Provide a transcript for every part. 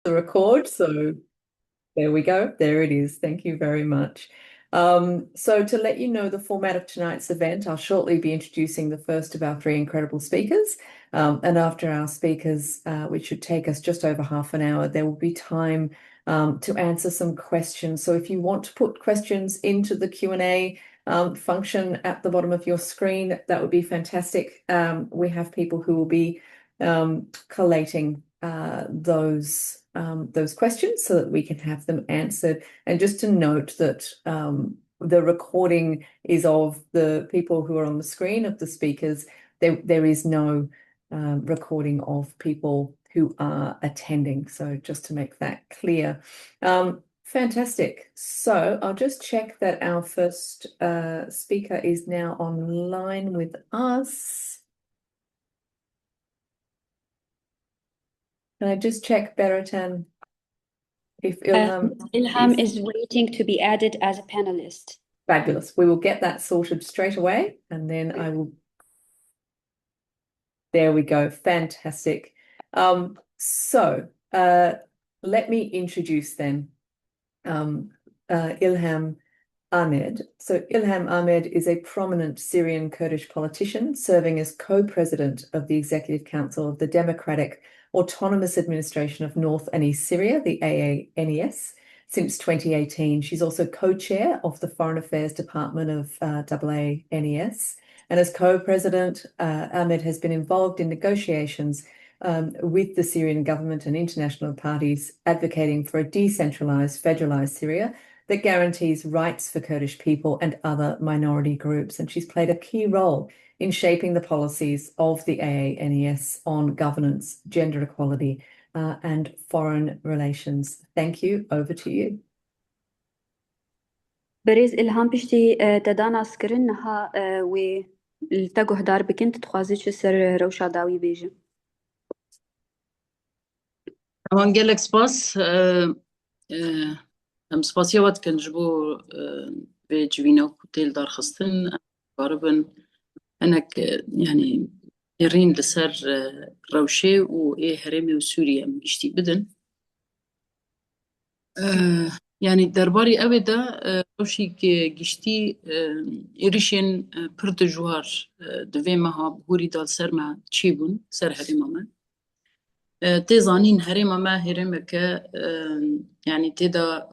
the record. So there we go. There it is. Thank you very much. So to let you know the format of tonight's event, I'll shortly be introducing the first of our three incredible speakers. And after our speakers, which should take us just over half an hour, there will be time to answer some questions. So if you want to put questions into the Q&A function at the bottom of your screen, that would be fantastic. We have people who will be collating those questions so that we can have them answered. And just to note that the recording is of the people who are on the screen of the speakers. There is no recording of people who are attending. So just to make that clear. Fantastic. So I'll just check that our first speaker is now online with us. Can I just check, Beratan, if Ilham Ilham is waiting to be added as a panelist. Fabulous. We will get that sorted straight away, and then I will. There we go. Fantastic. So let me introduce then Ilham Ahmed. So Ilham Ahmed is a prominent Syrian Kurdish politician serving as co-president of the Executive Council of the Democratic Autonomous Administration of North and East Syria, the AANES, since 2018. She's also co-chair of the Foreign Affairs Department of AANES. And as co-president, Ahmed has been involved in negotiations with the Syrian government and international parties advocating for a decentralized, federalized Syria that guarantees rights for Kurdish people and other minority groups. And she's played a key role in shaping the policies of the AANES on governance, gender equality, and foreign relations. Thank you. Over to you. بريز إلهام بشتي تدانا سكرنها والتقو هدار بكنت تخوازيش سر روشا داوي بيجي. هون قالك سباس سباسيا وقت كنجبو بجوينو كوتيل دار خستن قاربن أنك يعني يرين لسر روشي وإيه هرمي وسوريا بشتي بدن يعني درباري أبدا روشي جشتي إيريشين برد جوار دوی مها بهوري دال سر ما تشيبون سر هرمي ما تيزانين هرمي ما هرمي كا يعني تيدا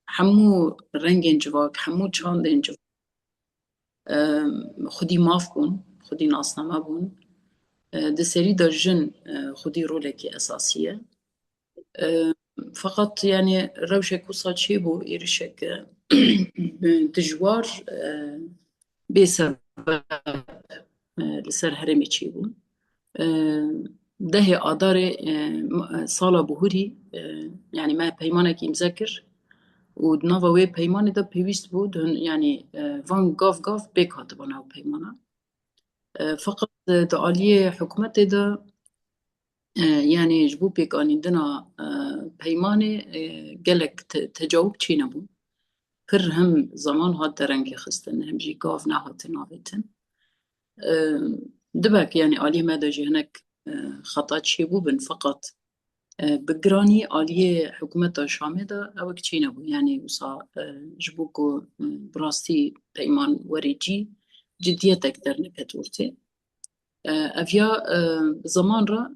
حمو رنگين جواك حمو چاندين جواك خودي ماف بون خودي ناسنامه بون ده سری دا جن خودي رولكي أساسية فقط يعني روشك وصل شي بو إيرشك تجوار بسبب لسر هرمي شي بو ده آدار سالا بهوري يعني ما بيمانك مذكر ودنافا وي بيمان دا بيويست بود يعني فان غاف بيك هاتبانا بيمانا فقط دا آلية حكومت دا يعني جبو بيك آني دنا بيماني قلق تجاوب چي نبو پر هم زمان هات درنگي خستن هم جي غاف نهات ناويتن دبك يعني آلية مادا جهنك خطا چي بو بن فقط بقراني آلية حكومة شامي دا اوك چي نبو يعني وصا جبوكو براستي بيمان وريجي جديتك درنكت ورتي افيا زمان را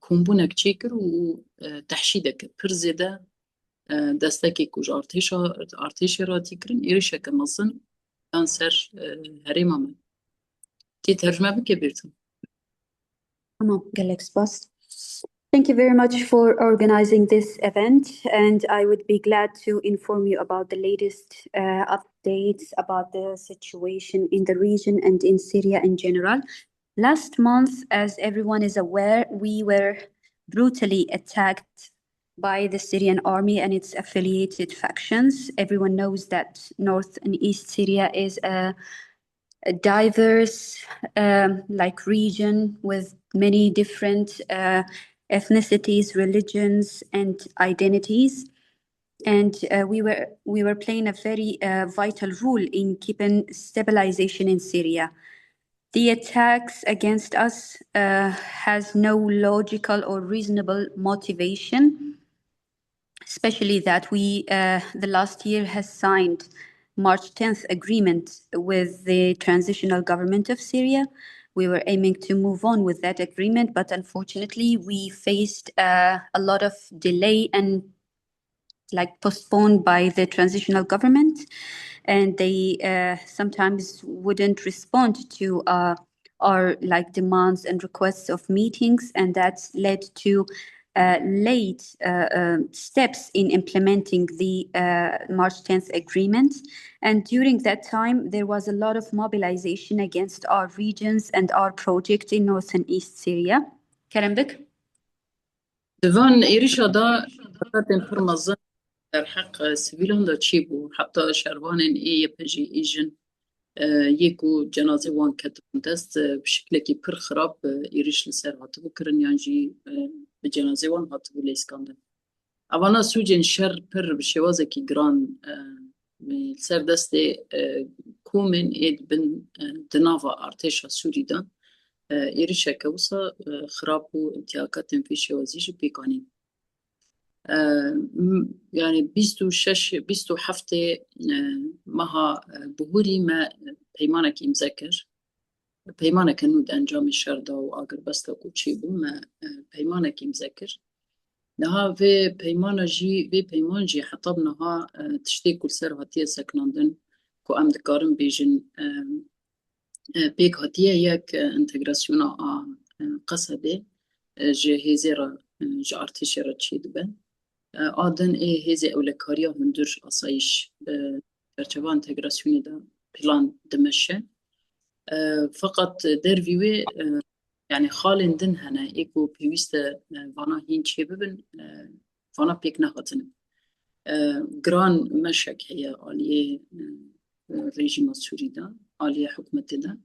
كومبونك چيكر و تحشيدك برزيدا دستكي كوج ارتيشا را تيكرن ايرشك مصن انسر هريما من تي ترجمة بك بيرتم تمام قالك سباس. Thank you very much for organizing this event, and I would be glad to inform you about the latest updates about the situation in the region and in Syria in general. Last month, as everyone is aware, we were brutally attacked by the Syrian army and its affiliated factions. Everyone knows that North and East Syria is a diverse region with many different ethnicities, religions, and identities. And we were playing a very vital role in keeping stabilization in Syria. The attacks against us has no logical or reasonable motivation. especially that we the last year has signed March 10th agreement with the transitional government of Syria. We were aiming to move on with that agreement, but unfortunately we faced a lot of delay and postponed by the transitional government, and they sometimes wouldn't respond to our demands and requests of meetings, and that's led to late steps in implementing the March 10th agreement. And during that time, there was a lot of mobilization against our regions and our project in North and East Syria. Karambek? دفان إيريشا دا فتاتن فرمزان در حق سبيلان دا تشيبو حتى شروانن إيه بجي إيجن يكو جنازة وان كتبن دست بشكل كي پر خراب إيريش لسر هاتبو كرن يانجي بجنازة وان هاتبو ليسكاندن أوانا سوجن شر پر بشوازة كي جران سر دست كومن إيد بن دنافا ارتشا سوري دا إيريشا كوسا خرابو انتهاكات في شوازيش بيكانين يعني 27 مها بهوري ما بيمانك يمذكر بيمانك نود أنجام الشرطة وآخر بستا كوتشيبو ما بيمانك يمذكر نها في بيمان جي حطبناها تشتي كل سر هاتية سكناندن كو أم دكارن بيجن بيك هاتية يك انتجراسيونا قصدي جهزيرا جارتشيرا تشيدبن آدن هزي أولكاريا هندر أصايش برچوان انتجراسيوني دا بلان دمشة فقط در فيوي يعني خالن دن هنا إيكو بيوست فانا هين چه ببن فانا بيك نهاتن جران مشك هي آلية ريجيم سوري دا آلية حكومة دا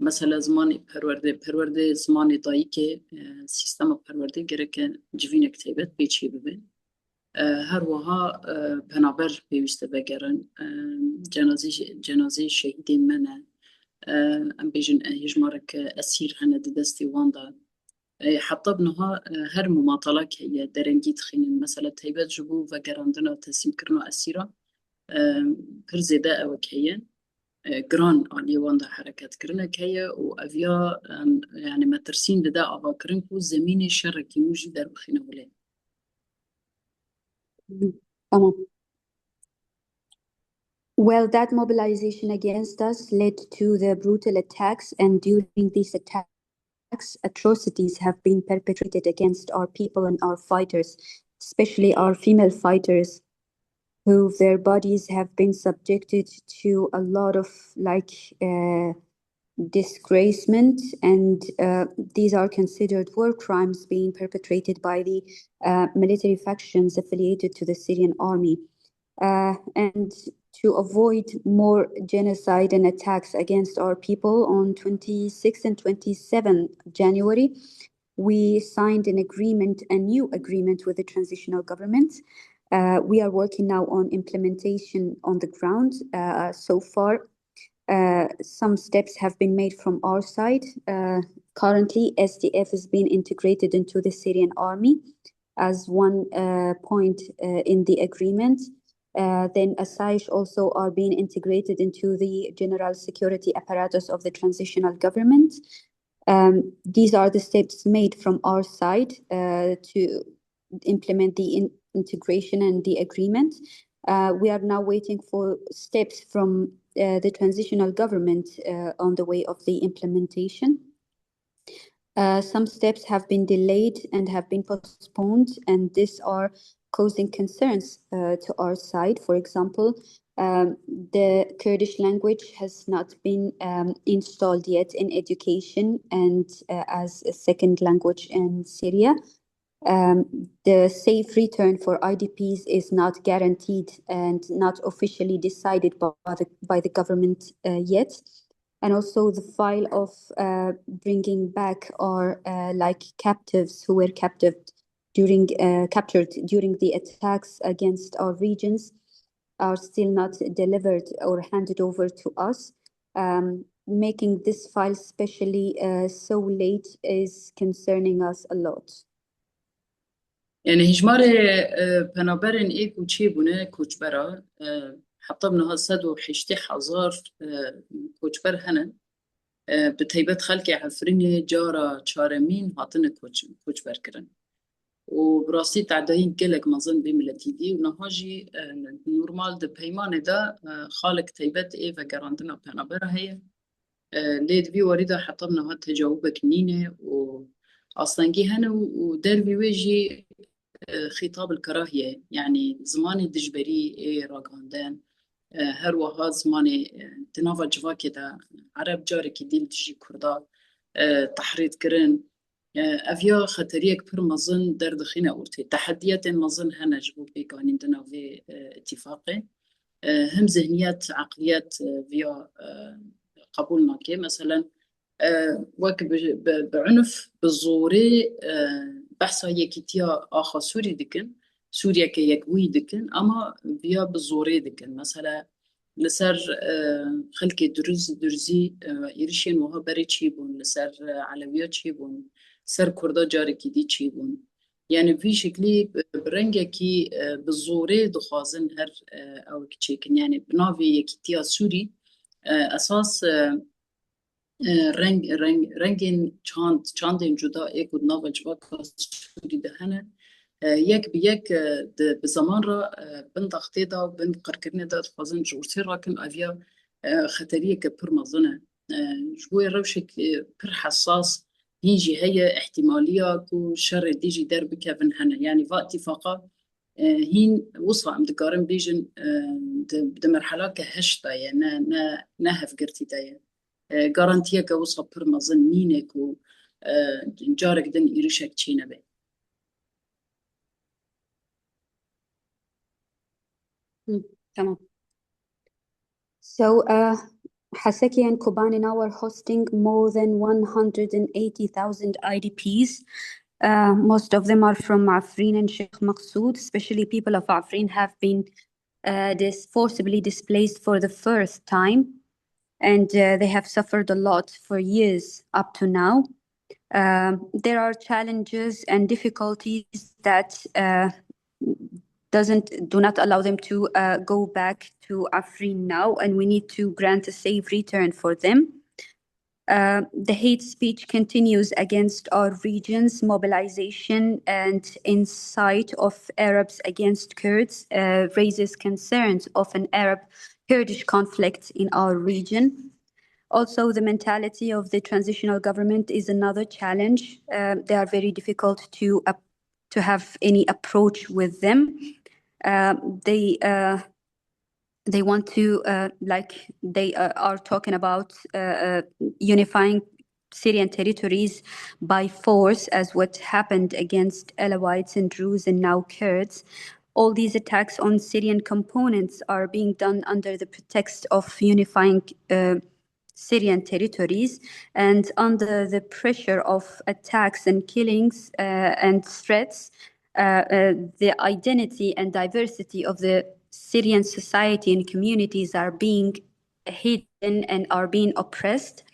مثلا زمان پرورده زمان دایی که سیستم پرورده گره که جوین اکتیبت بیچی ببین هر وها بنابر پیوسته بگرن جنازه شهیدی منه ام بیجن هجمارك اسیر هنه دستی واندا حتی بنها هر مماطله که هي درنگی تخینن مثلا تیبت جبو و گراندنا تسیم کرنو اسیرا پر زیده او که جران عليه واندا حركات كرنا كيا وأفيا يعني ما ترسين بدا أبا كرنكو زميني شركي موجي دار بخينا ولين. Well, that mobilization against us led to the brutal attacks, and during these attacks, atrocities have been perpetrated against our people and our fighters, especially our female fighters, who their bodies have been subjected to a lot of disgracement, and these are considered war crimes being perpetrated by the military factions affiliated to the Syrian army. And to avoid more genocide and attacks against our people, on 26 and 27 January, we signed a new agreement with the transitional government. We are working now on implementation on the ground. So far, some steps have been made from our side. Currently, SDF is being integrated into the Syrian army as one point in the agreement. Then Azeez also are being integrated into the general security apparatus of the transitional government. These are the steps made from our side to implement the integration and the agreement. We are now waiting for steps from the transitional government on the way of the implementation. Some steps have been delayed and have been postponed, and these are causing concerns to our side. For example, the Kurdish language has not been installed yet in education and as a second language in Syria. The safe return for IDPs is not guaranteed and not officially decided by the government yet. And also the file of bringing back our captives who were captured during the attacks against our regions are still not delivered or handed over to us. Making this file especially so late is concerning us a lot. يعني هجمار بنابرن إيك وشي بونه كوچبرا حتى بنها صد وحشتي حزار كوچبر هنن بتهيبت خلقي عفريني جارة شارمين هاتن كوچبر كرن وبراسي تعدين قلق مظن بملتي دي ونهاجي نورمال ده بيمان ده خالق تيبت إيفا قراندنا بنابرا هي ليد في وريدا حتى بنها تجاوبك نينة وأصلا جي هنا ودير في ويجي خطاب الكراهية يعني زماني دجبري إيه راقاندان هر وها زماني تنافا جوا كده عرب جاري كي ديل تجي كردا تحريض كرن أفيا خطريك بر مظن در دخينا أورتي تحديات مظن هنا جبو بيقانين دنا في اتفاقي هم ذهنيات عقليات فيا قبولنا كي مثلا وك بعنف بالزوري بحثا يكيتيا آخا سوري دكن سوريا كي يكوي دكن أما بيا بالزوري دكن مثلا لسر خلقي درزي إيرشين وها بري تشيبون لسر علويات تشيبون سر كردا جاري كي دي تشيبون يعني في شكلي برنجة كي بالزوري دخازن هر أو كتشيكن يعني بنافي يكيتيا سوري أساس رنگین چاندین جدا ایک و ناو جواک سوری دهنه یک به یک به زمان را بند اختیدا بند قرکرنه داد خوازن جورتی راکن اویا خطریه که پر مزنه جوی روشک پر حساس هینجی هی احتماليه کو شر دیجی در بکفن هنه يعني وقتی فقط هين وصل عم دقارن بيجن بمرحلة كهشتا يعني نهف قرتي دايا garantiye ka wisa pir mezin nîne ku carek din êrişek çî nebe. تمام. So, Haseki and Kobani now are hosting more than 180,000 IDPs. Most of them are from Afrin and Sheikh Maqsood. Especially people of Afrin have been forcibly displaced for the first time. And they have suffered a lot for years up to now. There are challenges and difficulties that do not allow them to go back to Afrin now, and we need to grant a safe return for them. The hate speech continues against our region's mobilization and incite of Arabs against Kurds raises concerns of an Arab-Kurdish conflict in our region. Also, the mentality of the transitional government is another challenge. They are very difficult to have any approach with them. They want to, they are talking about unifying Syrian territories by force, as what happened against Alawites and Druze and now Kurds. All these attacks on Syrian components are being done under the pretext of unifying Syrian territories, and under the pressure of attacks and killings and threats, the identity and diversity of the Syrian society and communities are being hidden and are being oppressed.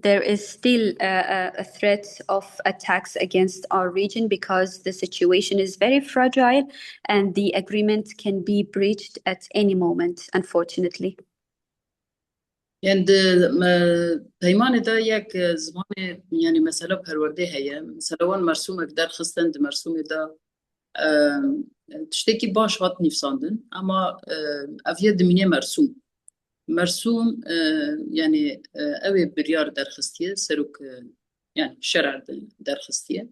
There is still a threat of attacks against our region because the situation is very fragile and the agreement can be breached at any moment, unfortunately. يعني پیمان دا یک زمان يعني مسألة پرورده هيا مسألة وان مرسومك در خستن ده مرسوم دا تشتكي باش هات نفساندن اما افيا دمينية مرسوم يعني اوي بريار در خستية سروك يعني شرع در خستية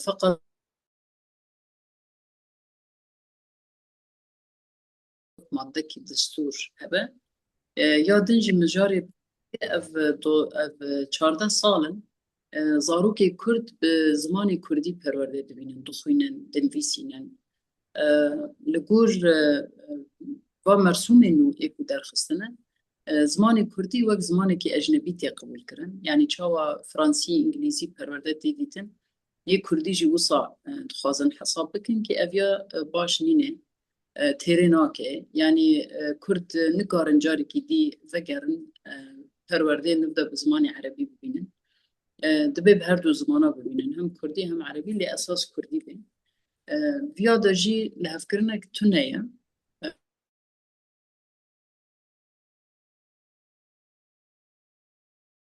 فقط مادة كي دستور هبه یادنجی مجاری اف 14 سالن زاروکی کرد به زمانی کردی پرورده دبینن دخوینن دنویسینن لگور و مرسوم نو ایکو درخستنه زمانی کردی وقت زمانی که اجنبی تی قبول کرن یعنی چاوا فرانسی انگلیزی پرورده دیدیتن یک کردی جی وصا دخوازن حساب بکن که اویا باش نینه تيريناكي يعني كرد نقارن جاري كي دي فقرن پرورده نبدا بزماني عربي ببينن دبي بهر دو زمانه ببینن هم کردی هم عربی لی اساس کردی بین ویا داجی لهفکرنک تونه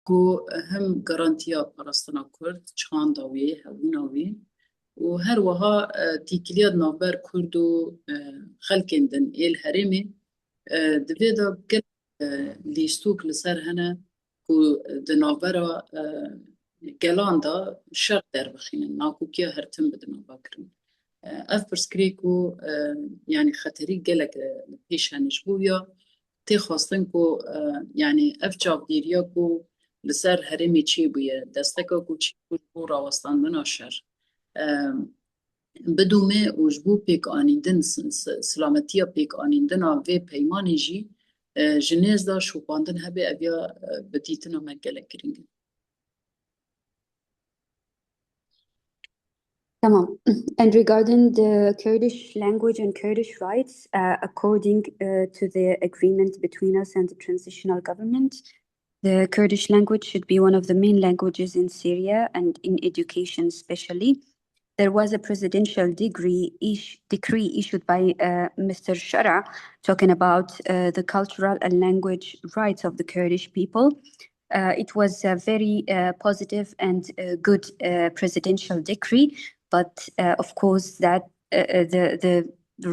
کو هم گارانتیا پاراستنا کرد چان داوی هبوناوی و هر وها تیکلیاد نوبر کرد و خلکندن ایل هرمی دبی دا بکر لیستوک لسر هنه کو دنوبرا گلان دا شرط در بخینن ناکوکیا هرتم بدنا باکرن اف پرسکریکو يعني خطري قالك پیش هنجبويا تي خواستن کو يعني اف جاب ديريا کو لسر هرمي چي بويا دستكا کو چي بو راوستان من آشر بدومه وجبو پیک آنیندن سلامتیا پیک آنیندن آوه پیمانی جی جنیز دا شوپاندن هبه اویا بدیتنا مگلک کرینگن Tamam. And regarding the Kurdish language and Kurdish rights, according to the agreement between us and the transitional government, the Kurdish language should be one of the main languages in Syria and in education especially. There was a presidential decree issued by Mr. Shara talking about the cultural and language rights of the Kurdish people. It was a very positive and good presidential decree, but of course that the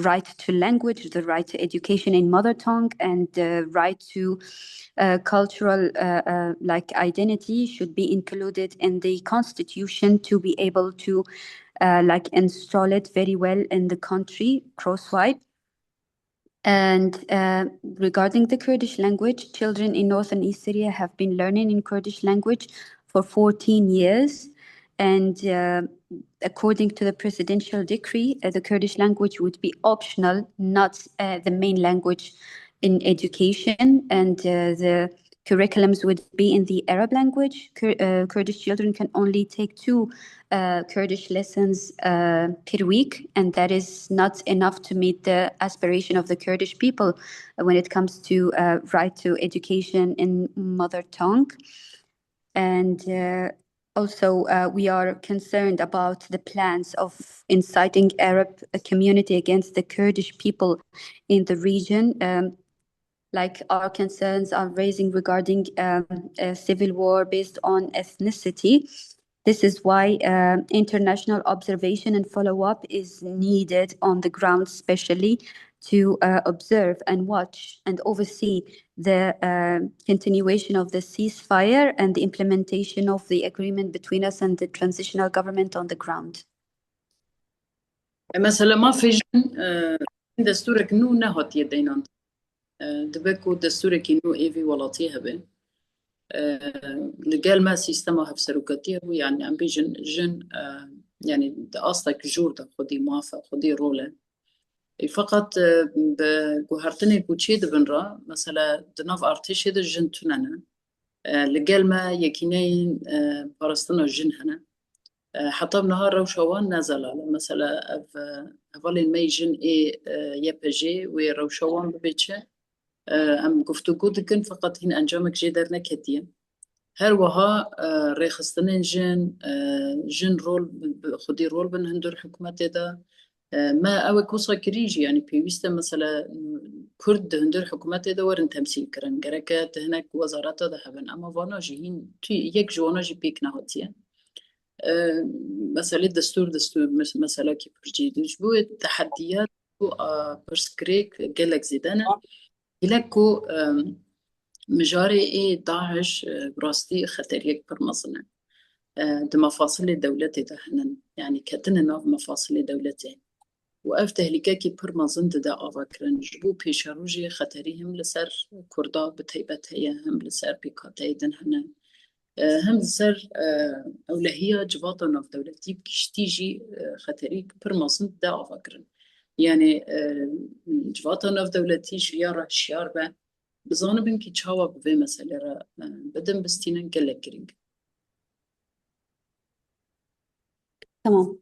right to language, the right to education in mother tongue, and the right to cultural like identity should be included in the constitution to be able to like install it very well in the country crosswise. And regarding the Kurdish language, children in North and East Syria have been learning in Kurdish language for 14 years. And according to the presidential decree, the Kurdish language would be optional, not the main language in education. And the curriculums would be in the Arab language. Kurdish children can only take 2 Kurdish lessons per week, and that is not enough to meet the aspiration of the Kurdish people when it comes to right to education in mother tongue. And also, we are concerned about the plans of inciting Arab community against the Kurdish people in the region. Like our concerns are raising regarding a civil war based on ethnicity. This is why international observation and follow-up is needed on the ground, especially to observe and watch and oversee the continuation of the ceasefire and the implementation of the agreement between us and the transitional government on the ground. مثلا ما في جن دستورك نو نهات يدينان دبكو دستورك نو ايفي ولاتيها بين لقال ما سيستما هفسروكاتيه يعني عم بيجن جن يعني قصدك جوردا خدي موافق خدي روله فقط بجوهرتني بوشي دبنرا مثلا دناف ارتش هذا جن تنانا لقال ما يكينين بارستنا جن هنا حتى بنهار روشوان نزل على مثلا أولي الميجن يبجي وروشوان ببيتشه أم گفتگو دکن فقط هین انجامك جدر نکتیه هر وها ریخستن جن رول خودی رول بن هندور حکومت دا ما او کوسا کریجی يعني پیوسته مثلا کرد هندور حکومت دا ورن تمثيل کرن گرکه هناك وزارت دا هبن اما وانا جهین توی یک جوانا جی پیک نهاتیه مسألة دستور مسألة كي برجيدوش بو تحديات بو برسكريك قالك زيدانا إلكو مجاري داعش براستي خطريك برمصنا مفاصل دولتي دهنن يعني كتننا مفاصل دولتي وأف تهلكاكي برمزن دا أفاكرن جبو بيشاروجي خطريهم لسر كردا بتيبتها هم لسر بيكاتي دهنن هم لسر أولهية جباطنا في دولتي بكشتيجي خطريك برمزن دا أفاكرن يعني جواتنا في دولتي شيار با بزانو بين كي تشاوا بفي مسألة را بدن بستينا نقلق كرينج. Tamam.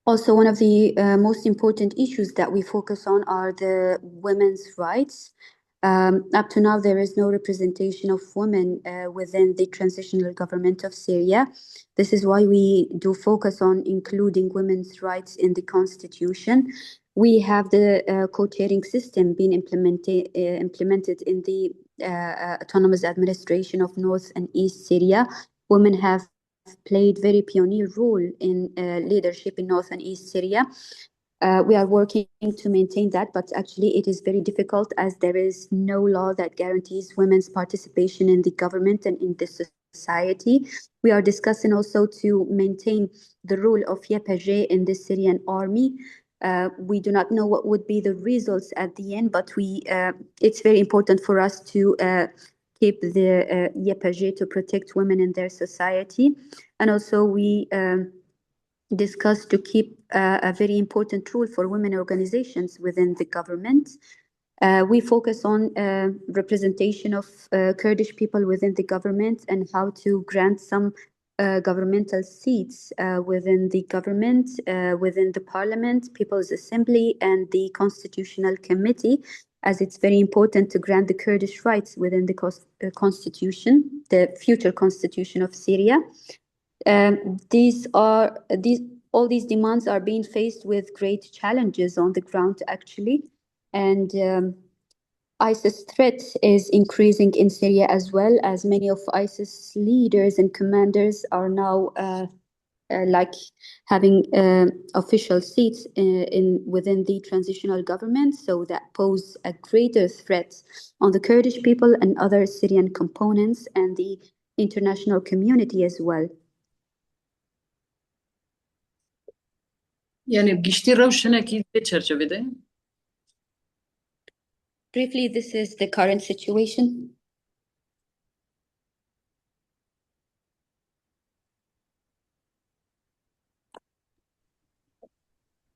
Also, one of the most important issues that we focus on are the women's rights. Up to now, there is no representation of women within the transitional government of Syria. This is why we do focus on including women's rights in the constitution. We have the co-chairing system being implemented in the autonomous administration of North and East Syria. Women have played very pioneer role in leadership in North and East Syria. We are working to maintain that, but actually it is very difficult as there is no law that guarantees women's participation in the government and in the society. We are discussing also to maintain the role of YPG in the Syrian army. We do not know what would be the results at the end, but it's very important for us to keep the YPG to protect women in their society. And also we discussed to keep a very important role for women organizations within the government. We focus on representation of Kurdish people within the government and how to grant some governmental seats within the government, within the parliament, People's Assembly, and the Constitutional Committee, as it's very important to grant the Kurdish rights within the constitution, the future constitution of Syria. All these demands are being faced with great challenges on the ground, actually, and ISIS threat is increasing in Syria as well, as many of ISIS leaders and commanders are now like having official seats within the transitional government, so that pose a greater threat on the Kurdish people and other Syrian components and the international community as well. يعني بقشتي روشنا كي تشرجبده. Briefly, this is the current situation.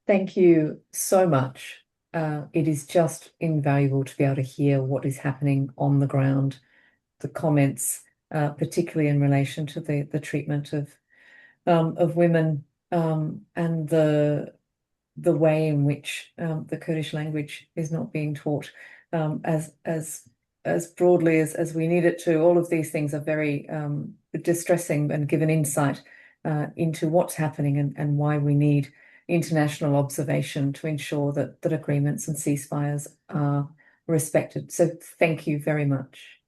Thank you so much. It is just invaluable to be able to hear what is happening on the ground, the comments, particularly in relation to the treatment of women, and the way in which the Kurdish language is not being taught as broadly as we need it to. All of these things are very distressing and give an insight into what's happening and why we need international observation to ensure that agreements and ceasefires are respected. So thank you very much.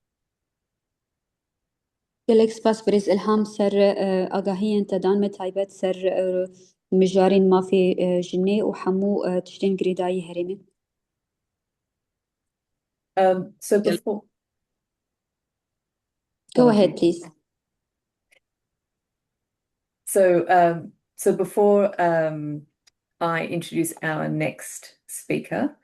Gelek spas beriz Ilham ser agahiyen tedan me taybet ser mijarin ma fi jinê û hemû tiştên girêdayî herêmê. So before... Go ahead, please. So before I introduce our next speaker,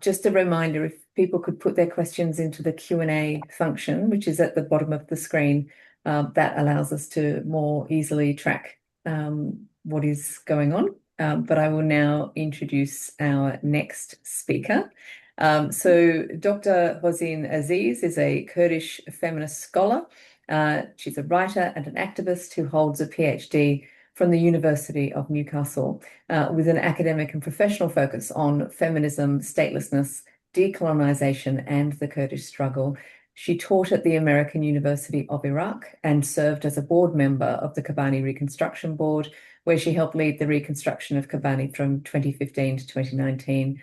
just a reminder, if people could put their questions into the Q&A function, which is at the bottom of the screen, that allows us to more easily track what is going on. But I will now introduce our next speaker. So Dr. Hawzhin Azeez is a Kurdish feminist scholar. She's a writer and an activist who holds a PhD from the University of Newcastle with an academic and professional focus on feminism, statelessness, decolonization, and the Kurdish struggle. She taught at the American University of Iraq and served as a board member of the Kobani Reconstruction Board, where she helped lead the reconstruction of Kobani from 2015 to 2019,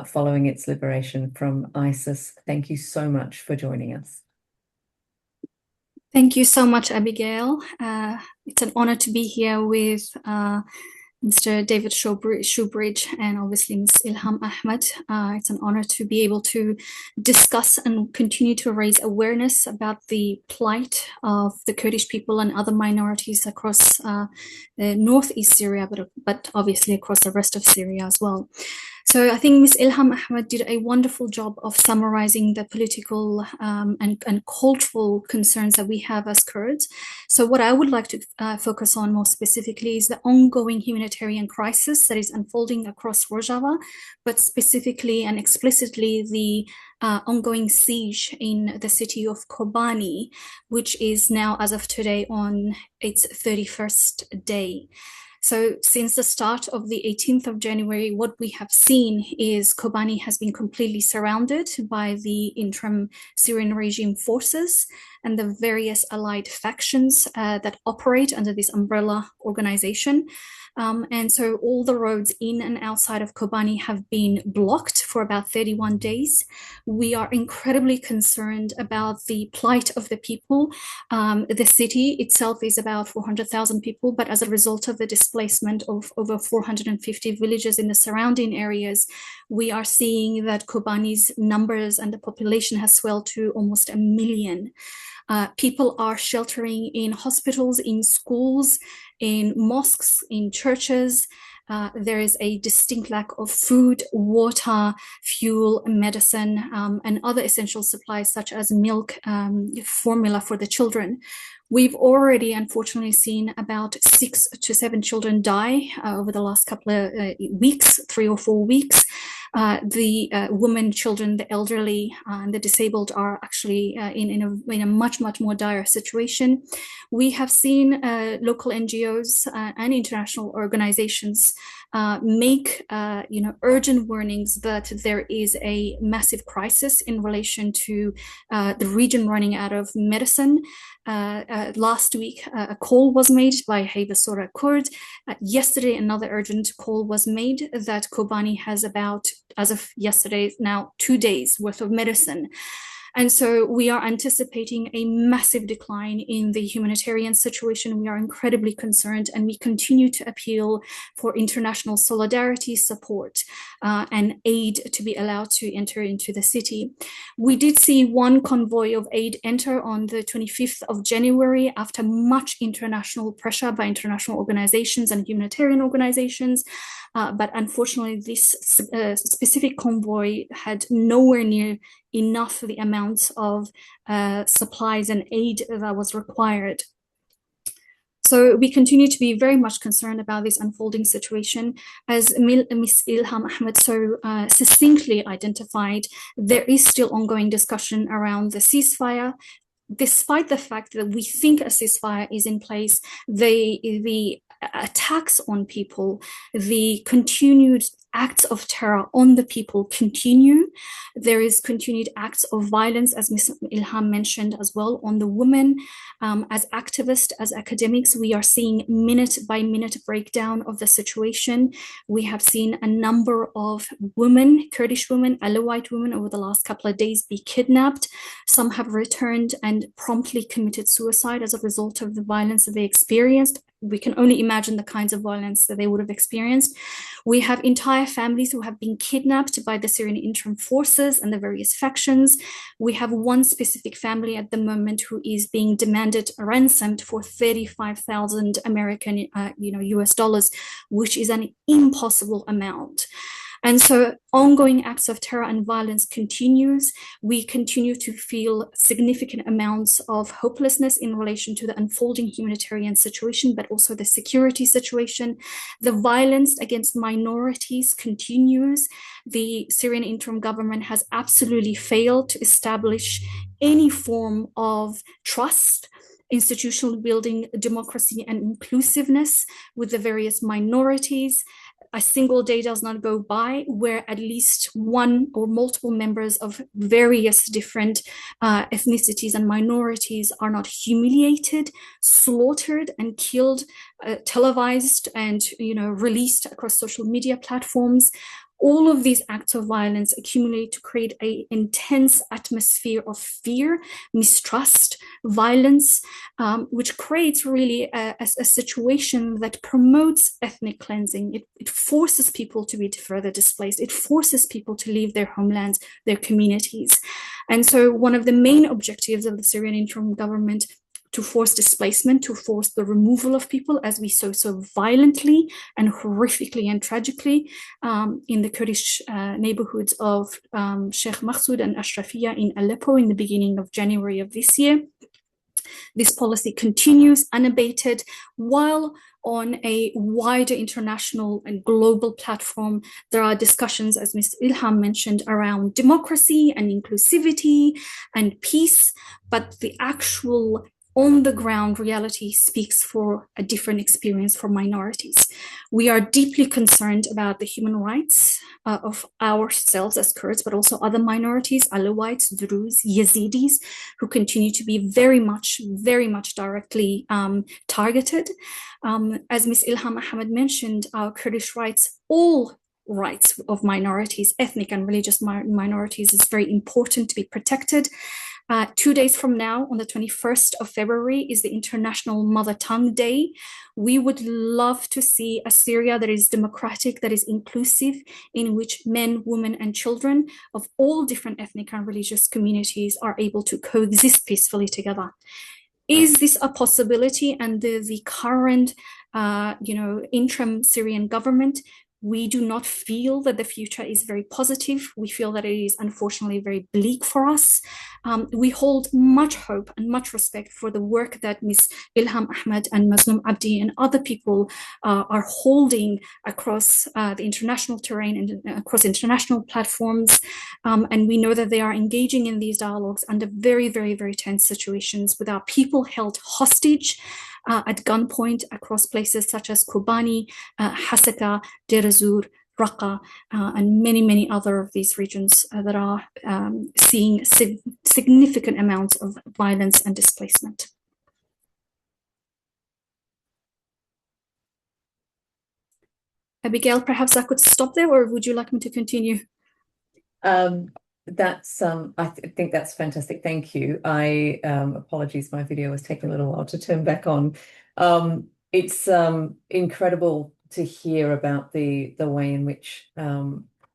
following its liberation from ISIS. Thank you so much for joining us. Thank you so much, Abigail. It's an honor to be here with Mr. David Shoebridge and obviously Ms. Ilham Ahmed. It's an honor to be able to discuss and continue to raise awareness about the plight of the Kurdish people and other minorities across North East Syria, but obviously across the rest of Syria as well. So I think Ms. Ilham Ahmed did a wonderful job of summarizing the political and cultural concerns that we have as Kurds. So what I would like to focus on more specifically is the ongoing humanitarian crisis that is unfolding across Rojava, but specifically and explicitly the ongoing siege in the city of Kobani, which is now, as of today, on its 31st day. So since the start of the 18th of January, what we have seen is Kobani has been completely surrounded by the interim Syrian regime forces and the various allied factions that operate under this umbrella organization. And so all the roads in and outside of Kobani have been blocked for about 31 days. We are incredibly concerned about the plight of the people. The city itself is about 400,000 people, but as a result of the displacement of over 450 villages in the surrounding areas, we are seeing that Kobani's numbers and the population has swelled to almost 1 million. People are sheltering in hospitals, in schools, in mosques, in churches. There is a distinct lack of food, water, fuel, medicine, and other essential supplies such as milk, formula for the children. We've already, unfortunately, seen about 6 to 7 children die over the last couple of weeks, 3 or 4 weeks. The women, children, the elderly, and the disabled are actually in a much more dire situation. We have seen local NGOs and international organizations make urgent warnings that there is a massive crisis in relation to the region running out of medicine. Last week, a call was made by Hawzhin Kurd. Yesterday, another urgent call was made that Kobani has about, as of yesterday, now 2 days worth of medicine. And so we are anticipating a massive decline in the humanitarian situation. We are incredibly concerned, and we continue to appeal for international solidarity, support, and aid to be allowed to enter into the city. We did see one convoy of aid enter on the 25th of January after much international pressure by international organizations and humanitarian organizations. But unfortunately, this specific convoy had nowhere near enough the amounts of supplies and aid that was required. So we continue to be very much concerned about this unfolding situation. As Ms. Ilham Ahmed so succinctly identified, there is still ongoing discussion around the ceasefire. Despite the fact that we think a ceasefire is in place, the attacks on people, the continued acts of terror on the people continue. There is continued acts of violence, as Ms. Ilham mentioned as well, on the women. As activists, as academics, we are seeing minute-by-minute breakdown of the situation. We have seen a number of women, Kurdish women, Alawite women, over the last couple of days be kidnapped. Some have returned and promptly committed suicide as a result of the violence that they experienced. We can only imagine the kinds of violence that they would have experienced. We have entire families who have been kidnapped by the Syrian interim forces and the various factions. We have one specific family at the moment who is being demanded ransomed for 35,000 American, US dollars, which is an impossible amount. And so ongoing acts of terror and violence continues. We continue to feel significant amounts of hopelessness in relation to the unfolding humanitarian situation, but also the security situation. The violence against minorities continues. The Syrian interim government has absolutely failed to establish any form of trust, institutional building, democracy, and inclusiveness with the various minorities. A single day does not go by where at least one or multiple members of various different ethnicities and minorities are not humiliated, slaughtered, and killed, televised, and released across social media platforms. All of these acts of violence accumulate to create an intense atmosphere of fear, mistrust, violence, which creates really a situation that promotes ethnic cleansing. It forces people to be further displaced. It forces people to leave their homelands, their communities. And so one of the main objectives of the Syrian interim government to force displacement, to force the removal of people, as we saw so violently and horrifically and tragically in the Kurdish neighborhoods of Sheikh Makhsoud and Ashrafiyah in Aleppo in the beginning of January of this year. This policy continues unabated, while on a wider international and global platform, there are discussions, as Ms. Ilham mentioned, around democracy and inclusivity and peace, but the actual on-the-ground reality speaks for a different experience for minorities. We are deeply concerned about the human rights of ourselves as Kurds, but also other minorities, Alawites, Druze, Yazidis, who continue to be very much directly targeted. As Ms. Ilham Ahmed mentioned, our Kurdish rights, all rights of minorities, ethnic and religious minorities, is very important to be protected. 2 days from now, on the 21st of February, is the International Mother Tongue Day. We would love to see a Syria that is democratic, that is inclusive, in which men, women, and children of all different ethnic and religious communities are able to coexist peacefully together. Is this a possibility under the current, interim Syrian government? We do not feel that the future is very positive. We feel that it is unfortunately very bleak for us. We hold much hope and much respect for the work that Ms. Ilham Ahmed and Mazloum Abdi and other people are holding across the international terrain and across international platforms. And we know that they are engaging in these dialogues under very, very, very tense situations with our people held hostage at gunpoint across places such as Kobani, Hasaka, Deir ez-Zor, Raqqa, and many, many other of these regions that are seeing significant amounts of violence and displacement. Abigail, perhaps I could stop there, or would you like me to continue? I think that's fantastic. Thank you. Apologies, my video was taking a little while to turn back on. It's incredible to hear about the way in which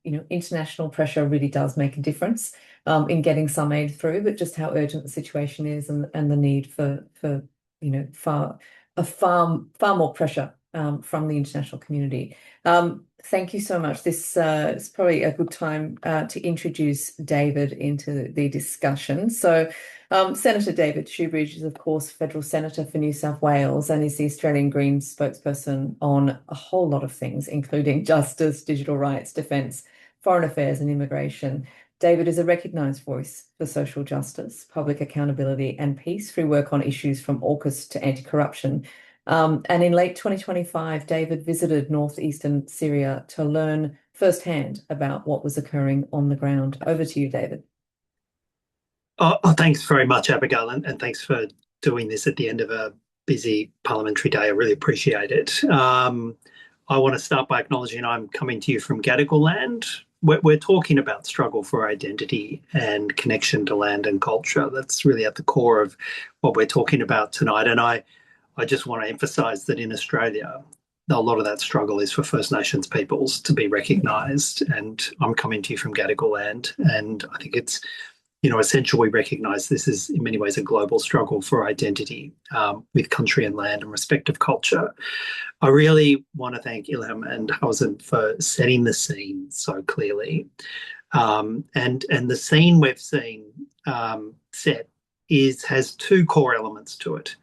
international pressure really does make a difference in getting some aid through, but just how urgent the situation is and the need for far more pressure from the international community. Thank you so much. This is probably a good time to introduce David into the discussion. So Senator David Shoebridge is, of course, Federal Senator for New South Wales and is the Australian Greens spokesperson on a whole lot of things, including justice, digital rights, defence, foreign affairs and immigration. David is a recognised voice for social justice, public accountability and peace through work on issues from AUKUS to anti-corruption. And in late 2025, David visited northeastern Syria to learn firsthand about what was occurring on the ground. Over to you, David. Thanks very much, Abigail, and thanks for doing this at the end of a busy parliamentary day. I really appreciate it. I want to start by acknowledging I'm coming to you from Gadigal land. We're talking about struggle for identity and connection to land and culture. That's really at the core of what we're talking about tonight. And I just want to emphasise that in Australia, a lot of that struggle is for First Nations peoples to be recognised. And I'm coming to you from Gadigal land, and I think it's essential we recognise this is in many ways a global struggle for identity with country and land and respect of culture. I really want to thank Ilham and Hawzhin for setting the scene so clearly. And the scene we've seen set has two core elements to it.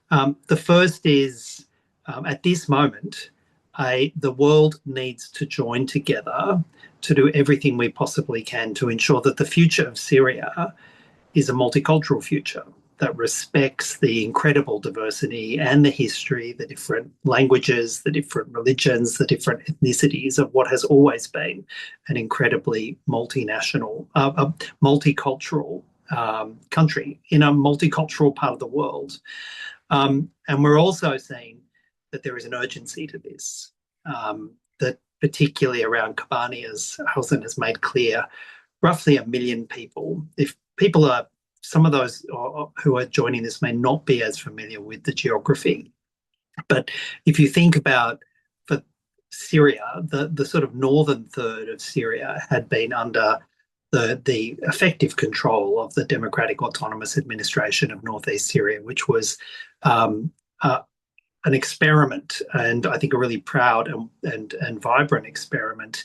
The first is, at this moment, the world needs to join together to do everything we possibly can to ensure that the future of Syria is a multicultural future that respects the incredible diversity and the history, the different languages, the different religions, the different ethnicities of what has always been an incredibly multinational, multicultural country in a multicultural part of the world. And we're also seeing that there is an urgency to this, that particularly around Kobani, as Hawzhin has made clear, roughly 1 million people. If people are, some of those who are joining this may not be as familiar with the geography, but if you think about for Syria, the sort of northern third of Syria had been under the effective control of the Democratic Autonomous Administration of North East Syria, which was an experiment, and I think a really proud and vibrant experiment,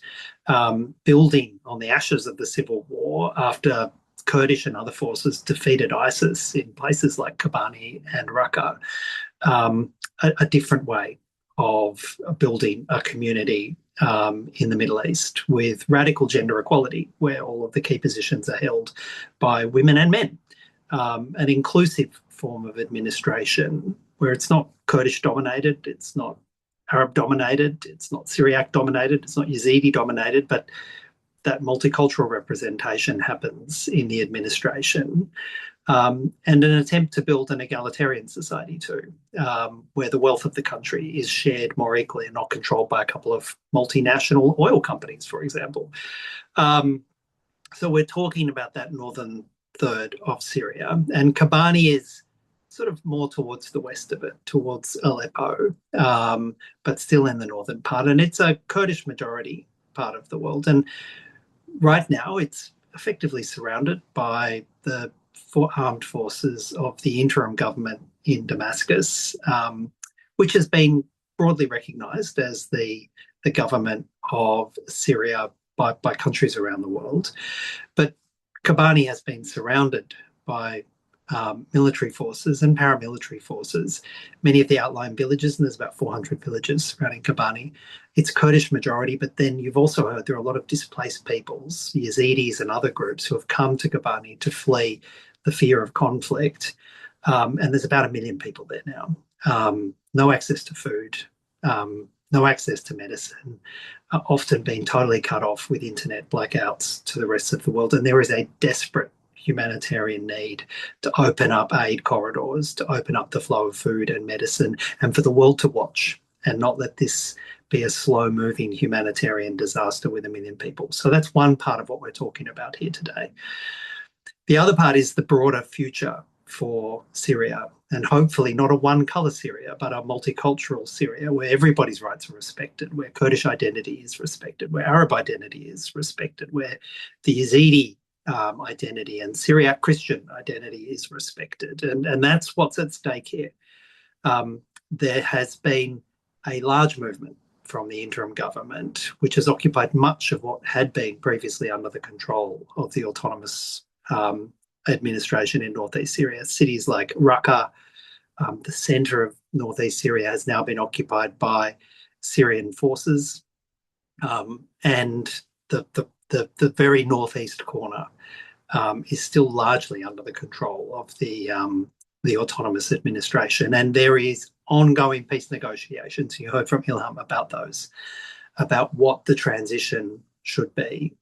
building on the ashes of the civil war after Kurdish and other forces defeated ISIS in places like Kobani and Raqqa, a different way of building a community in the Middle East with radical gender equality, where all of the key positions are held by women and men, an inclusive form of administration where it's not Kurdish dominated, it's not Arab dominated, it's not Syriac dominated, it's not Yazidi dominated, but that multicultural representation happens in the administration. And an attempt to build an egalitarian society too, where the wealth of the country is shared more equally and not controlled by a couple of multinational oil companies, for example. So we're talking about that northern third of Syria, and Kobani is sort of more towards the west of it, towards Aleppo, but still in the northern part. And it's a Kurdish majority part of the world. And right now it's effectively surrounded by the armed forces of the interim government in Damascus, which has been broadly recognised as the government of Syria by countries around the world. But Kobani has been surrounded by military forces and paramilitary forces, many of the outlying villages, and there's about 400 villages surrounding Kobani. It's Kurdish majority, but then you've also heard there are a lot of displaced peoples, Yazidis and other groups who have come to Kobani to flee the fear of conflict. And there's about 1 million people there now. No access to food, no access to medicine, often being totally cut off with internet blackouts to the rest of the world. And there is a desperate humanitarian need to open up aid corridors, to open up the flow of food and medicine, and for the world to watch and not let this be a slow-moving humanitarian disaster with 1 million people. So that's one part of what we're talking about here today. The other part is the broader future for Syria, and hopefully not a one-colour Syria, but a multicultural Syria where everybody's rights are respected, where Kurdish identity is respected, where Arab identity is respected, where the Yazidi identity and Syriac Christian identity is respected. And that's what's at stake here. There has been a large movement from the interim government, which has occupied much of what had been previously under the control of the autonomous administration in North East Syria. Cities like Raqqa, the centre of North East Syria, has now been occupied by Syrian forces, and the very northeast corner is still largely under the control of the autonomous administration. And there is ongoing peace negotiations. You heard from Ilham about those, about what the transition should be,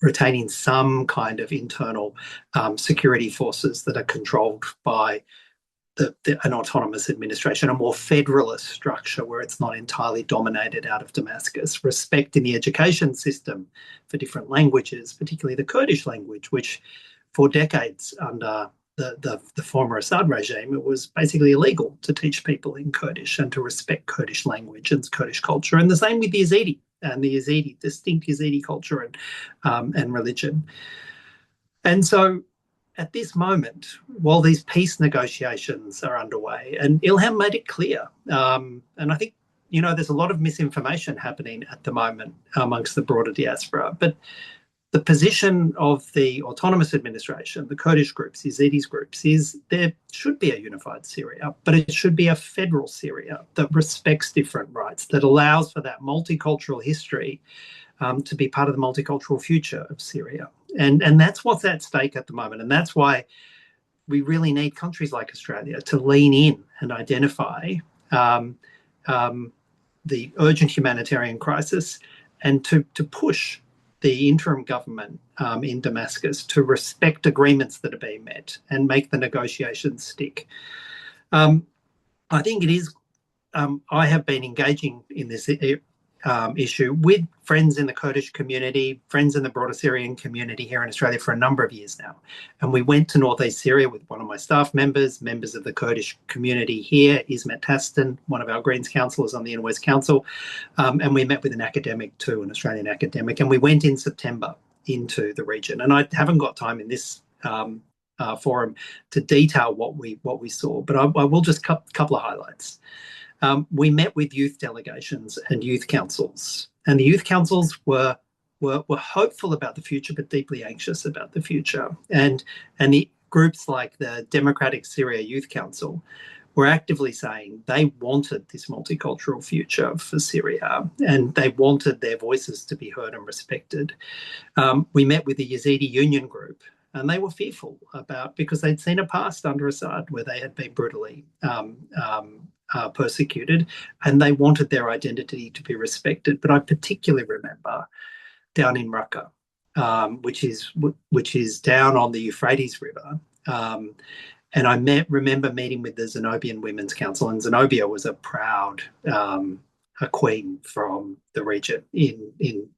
retaining some kind of internal security forces that are controlled by an autonomous administration, a more federalist structure where it's not entirely dominated out of Damascus, respect in the education system for different languages, particularly the Kurdish language, which for decades under the former Assad regime, it was basically illegal to teach people in Kurdish and to respect Kurdish language and Kurdish culture. And the same with the Yazidi and the Yazidi, distinct Yazidi culture and religion. And so at this moment, while these peace negotiations are underway, and Ilham made it clear, and I think, there's a lot of misinformation happening at the moment amongst the broader diaspora, but the position of the autonomous administration, the Kurdish groups, Yazidis groups, is there should be a unified Syria, but it should be a federal Syria that respects different rights, that allows for that multicultural history to be part of the multicultural future of Syria. And that's what's at stake at the moment. And that's why we really need countries like Australia to lean in and identify the urgent humanitarian crisis and to push the interim government in Damascus to respect agreements that are being met and make the negotiations stick. I think it is, I have been engaging in this issue with friends in the Kurdish community, friends in the broader Syrian community here in Australia for a number of years now. And we went to North East Syria with one of my staff members of the Kurdish community here, Ismet Taston, one of our Greens councillors on the Inner West Council, and we met with an academic too, an Australian academic, and we went in September into the region. And I haven't got time in this forum to detail what we saw, but I will just couple of highlights. We met with youth delegations and youth councils, and the youth councils were hopeful about the future, but deeply anxious about the future. And the groups like the Democratic Syria Youth Council were actively saying they wanted this multicultural future for Syria, and they wanted their voices to be heard and respected. We met with the Yazidi Union Group, and they were fearful because they'd seen a past under Assad where they had been brutally persecuted, and they wanted their identity to be respected. But I particularly remember down in Raqqa, which is down on the Euphrates River. And I remember meeting with the Zenobian Women's Council, and Zenobia was a proud a queen from the region in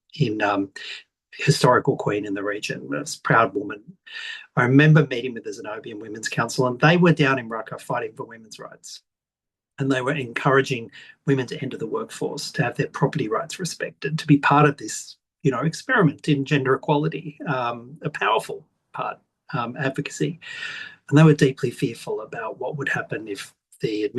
historical queen in the region, a proud woman. I remember meeting with the Zenobian Women's Council, and they were down in Raqqa fighting for women's rights. And they were encouraging women to enter the workforce, to have their property rights respected, to be part of this, experiment in gender equality, a powerful part, advocacy. And they were deeply fearful about what would happen if the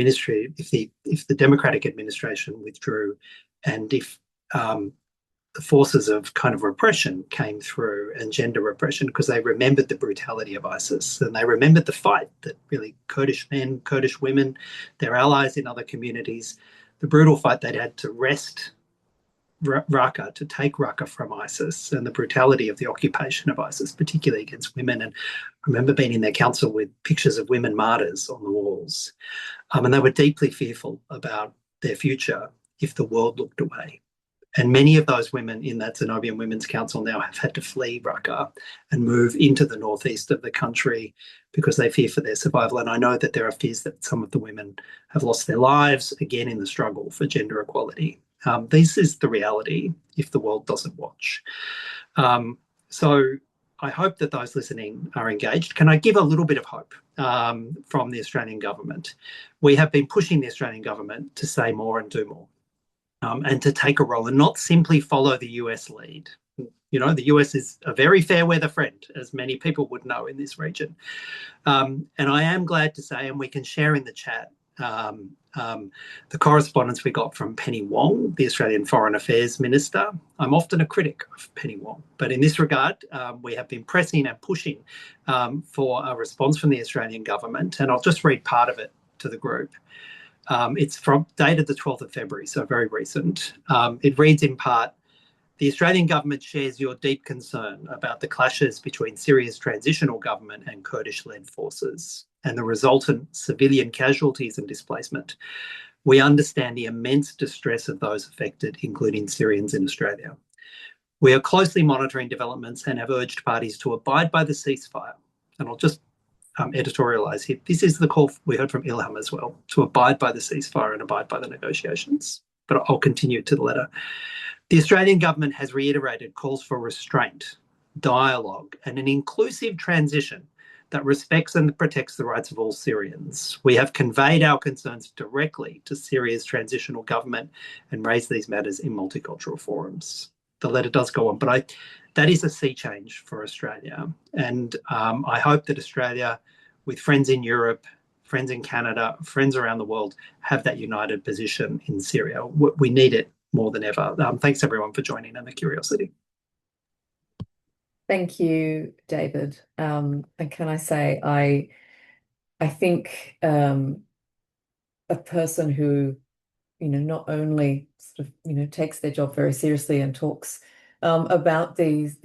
Democratic administration withdrew, and if the forces of kind of repression came through, and gender repression, because they remembered the brutality of ISIS, and they remembered the fight that really Kurdish men, Kurdish women, their allies in other communities, the brutal fight they'd had to wrest Raqqa, to take Raqqa from ISIS, and the brutality of the occupation of ISIS, particularly against women. And I remember being in their council with pictures of women martyrs on the walls. And they were deeply fearful about their future if the world looked away. And many of those women in that Zenobian Women's Council now have had to flee Raqqa and move into the northeast of the country because they fear for their survival. And I know that there are fears that some of the women have lost their lives, again, in the struggle for gender equality. This is the reality if the world doesn't watch. So I hope that those listening are engaged. Can I give a little bit of hope from the Australian government? We have been pushing the Australian government to say more and do more. And to take a role and not simply follow the US lead. The US is a very fair weather friend, as many people would know in this region. And I am glad to say, and we can share in the chat, the correspondence we got from Penny Wong, the Australian Foreign Affairs Minister. I'm often a critic of Penny Wong, but in this regard, we have been pressing and pushing for a response from the Australian government. And I'll just read part of it to the group. It's dated the 12th of February, so very recent. It reads in part, the Australian government shares your deep concern about the clashes between Syria's transitional government and Kurdish-led forces and the resultant civilian casualties and displacement. We understand the immense distress of those affected, including Syrians in Australia. We are closely monitoring developments and have urged parties to abide by the ceasefire. And I'll just editorialise here. This is the call we heard from Ilham as well, to abide by the ceasefire and abide by the negotiations. But I'll continue to the letter. The Australian government has reiterated calls for restraint, dialogue, and an inclusive transition that respects and protects the rights of all Syrians. We have conveyed our concerns directly to Syria's transitional government and raised these matters in multicultural forums. The letter does go on, but that is a sea change for Australia. And I hope that Australia, with friends in Europe, friends in Canada, friends around the world, have that united position in Syria. We need it more than ever. Thanks everyone for joining and the curiosity. Thank you, David. And can I say, I think a person who, not only sort of, takes their job very seriously and talks about these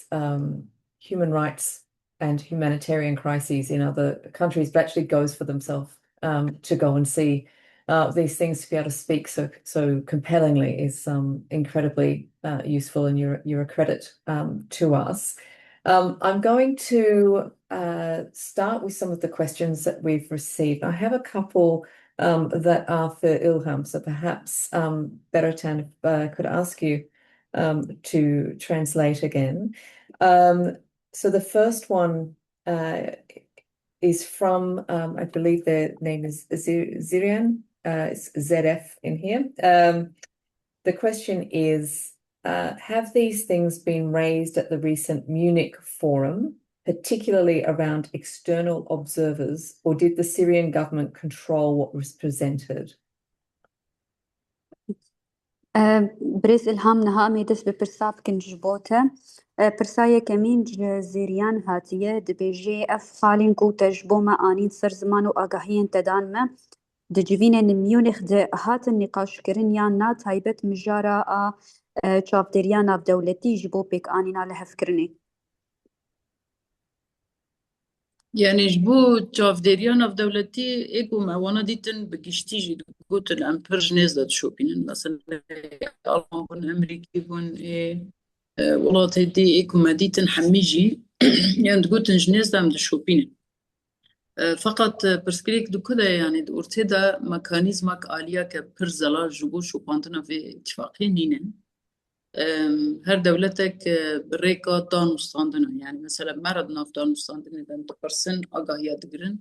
human rights and humanitarian crises in other countries, but actually goes for themselves to go and see these things, to be able to speak so compellingly is incredibly useful, and you're a credit to us. I'm going to start with some of the questions that we've received. I have a couple that are for Ilham, so perhaps Beratan, if I could ask you to translate again. So the first one is from, I believe their name is Syrian, it's ZF in here. The question is, have these things been raised at the recent Munich forum, particularly around external observers, or did the Syrian government control what was presented? بريز إلهام نهامي دس ببرساب كنجبوته برسايا كمين زيريان هاتية دبيجي أف خالين قوتا جبوما آنين سر زمان وآقاهين تدانما دجيفين نميونخ ده هات النقاش كرين يان نات هايبت مجارة چاپدریانا دولتی جبو پیک آنینا لحف کرنی. يعني جبو جافديريان في دولتي إيكو ما وانا ديتن بقشتيجي قوت الأمبرج نزلت شوبين مثلا ألمان بن أمريكي بن إيه والله تدي إيكو ما ديتن حميجي يعني تقول نجنيز دام شوبين فقط برسكريك دو كده يعني دورتدا ميكانيزمك آلية كبرزلا جبو شو بانتنا في اتفاقية نينن هر دولتك بريكا دان مستاندنا يعني مثلا مرض ناف دان مستاندنا دان برسن آگاهية دقرن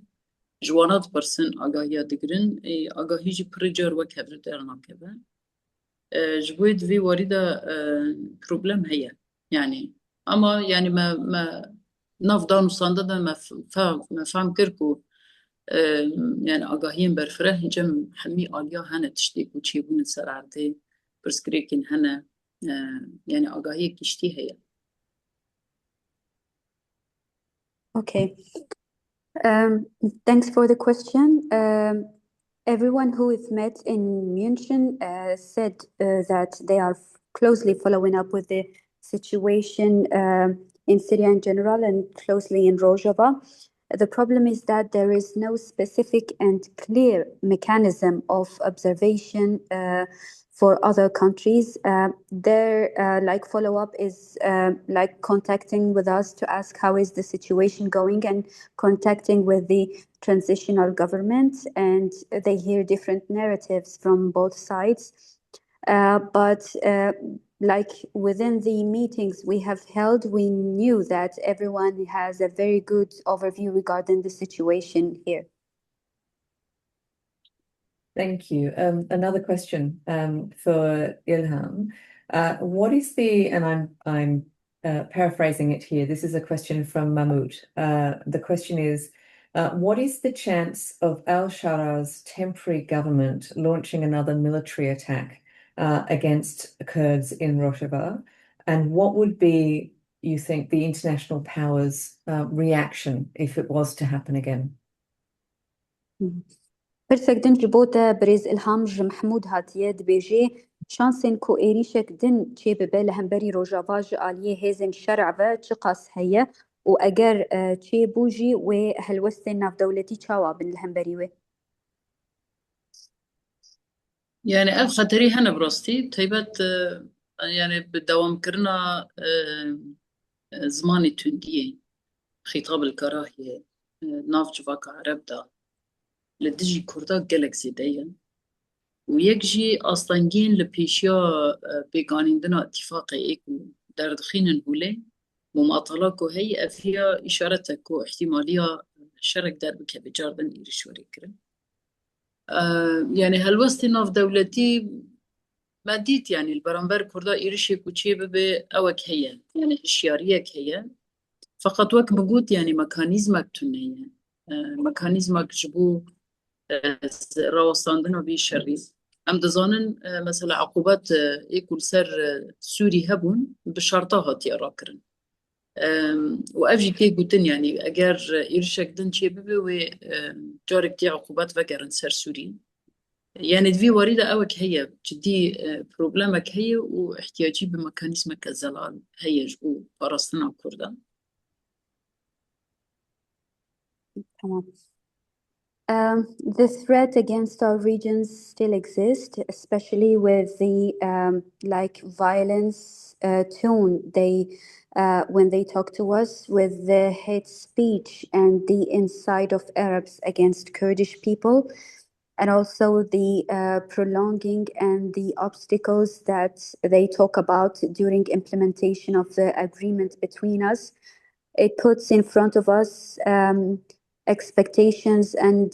جوانات برسن آگاهية دقرن آگاهي جي بريجر وكبر درنا كبه جبويد في واردة بروبلم هي يعني أما يعني ما ناف دان مستاندنا ما فهم كركو يعني آگاهيين برفره جم حمي آليا هنا تشتيك وتشيبون سرعتي برسكريكين هنا يعني آگاهی کشتی هي. Okay. Thanks for the question. Everyone who is met in München said that they are closely following up with the situation in Syria in general and closely in Rojava. The problem is that there is no specific and clear mechanism of observation for other countries. Their like follow-up is like contacting with us to ask how is the situation going and contacting with the transitional government, and they hear different narratives from both sides. But like within the meetings we have held, we knew that everyone has a very good overview regarding the situation here. Thank you. Another question for Ilham. What is and I'm paraphrasing it here. This is a question from Mahmoud. The question is, what is the chance of al-Shara's temporary government launching another military attack against Kurds in Rojava? And what would be, you think, the international powers' reaction if it was to happen again? Persek din ji bo te Birêz Ilham ji Mehmûd hatiye dibêje şansên ku êrîşek din çê bibe li hemberî Rojava ji aliyê hêzên şerع ve çi qas heye û eger çê bû jî wê helwestên navdewletî çawa bin li hemberî wê? يعني أف خطري هنا براستي طيبت يعني بالدوام كرنا زماني تندية خطاب الكراهية ناف جواك عرب دا لدجي كردا جالك زيدايا ويكجي أصلاًجين لبيشيا بيقانيندنا اتفاقي إيكو دردخين هولي مماطلاكو هي أفيا إشارتكو احتمالية شرك دربك بجاردن إيرشوري كرن يعني هالوستي ناف دولتي ما ديت يعني البرامبر كردا إيرشي كوشي ببي أوك هي يعني إشياريك هي فقط وك بقوت يعني ميكانيزمك تنهي ميكانيزمك جبو راوستاندن بي شري ام دزانن مثلا عقوبات يكل سر سوري هبون بشرطها تيارا كرن وافجي كي قوتن يعني اگر إيرشك دن شي ببي و جارك تي عقوبات فكرن سر سوري يعني دفي وريدة اوك هي جدي بروبلمك هي واحتياجي بميكانيزمك الزلال هي جو فرستنا كردان تمام. The threat against our regions still exists, especially with the like violence tone when they talk to us, with the hate speech and the incite of Arabs against Kurdish people, and also the prolonging and the obstacles that they talk about during implementation of the agreement between us. It puts in front of us expectations and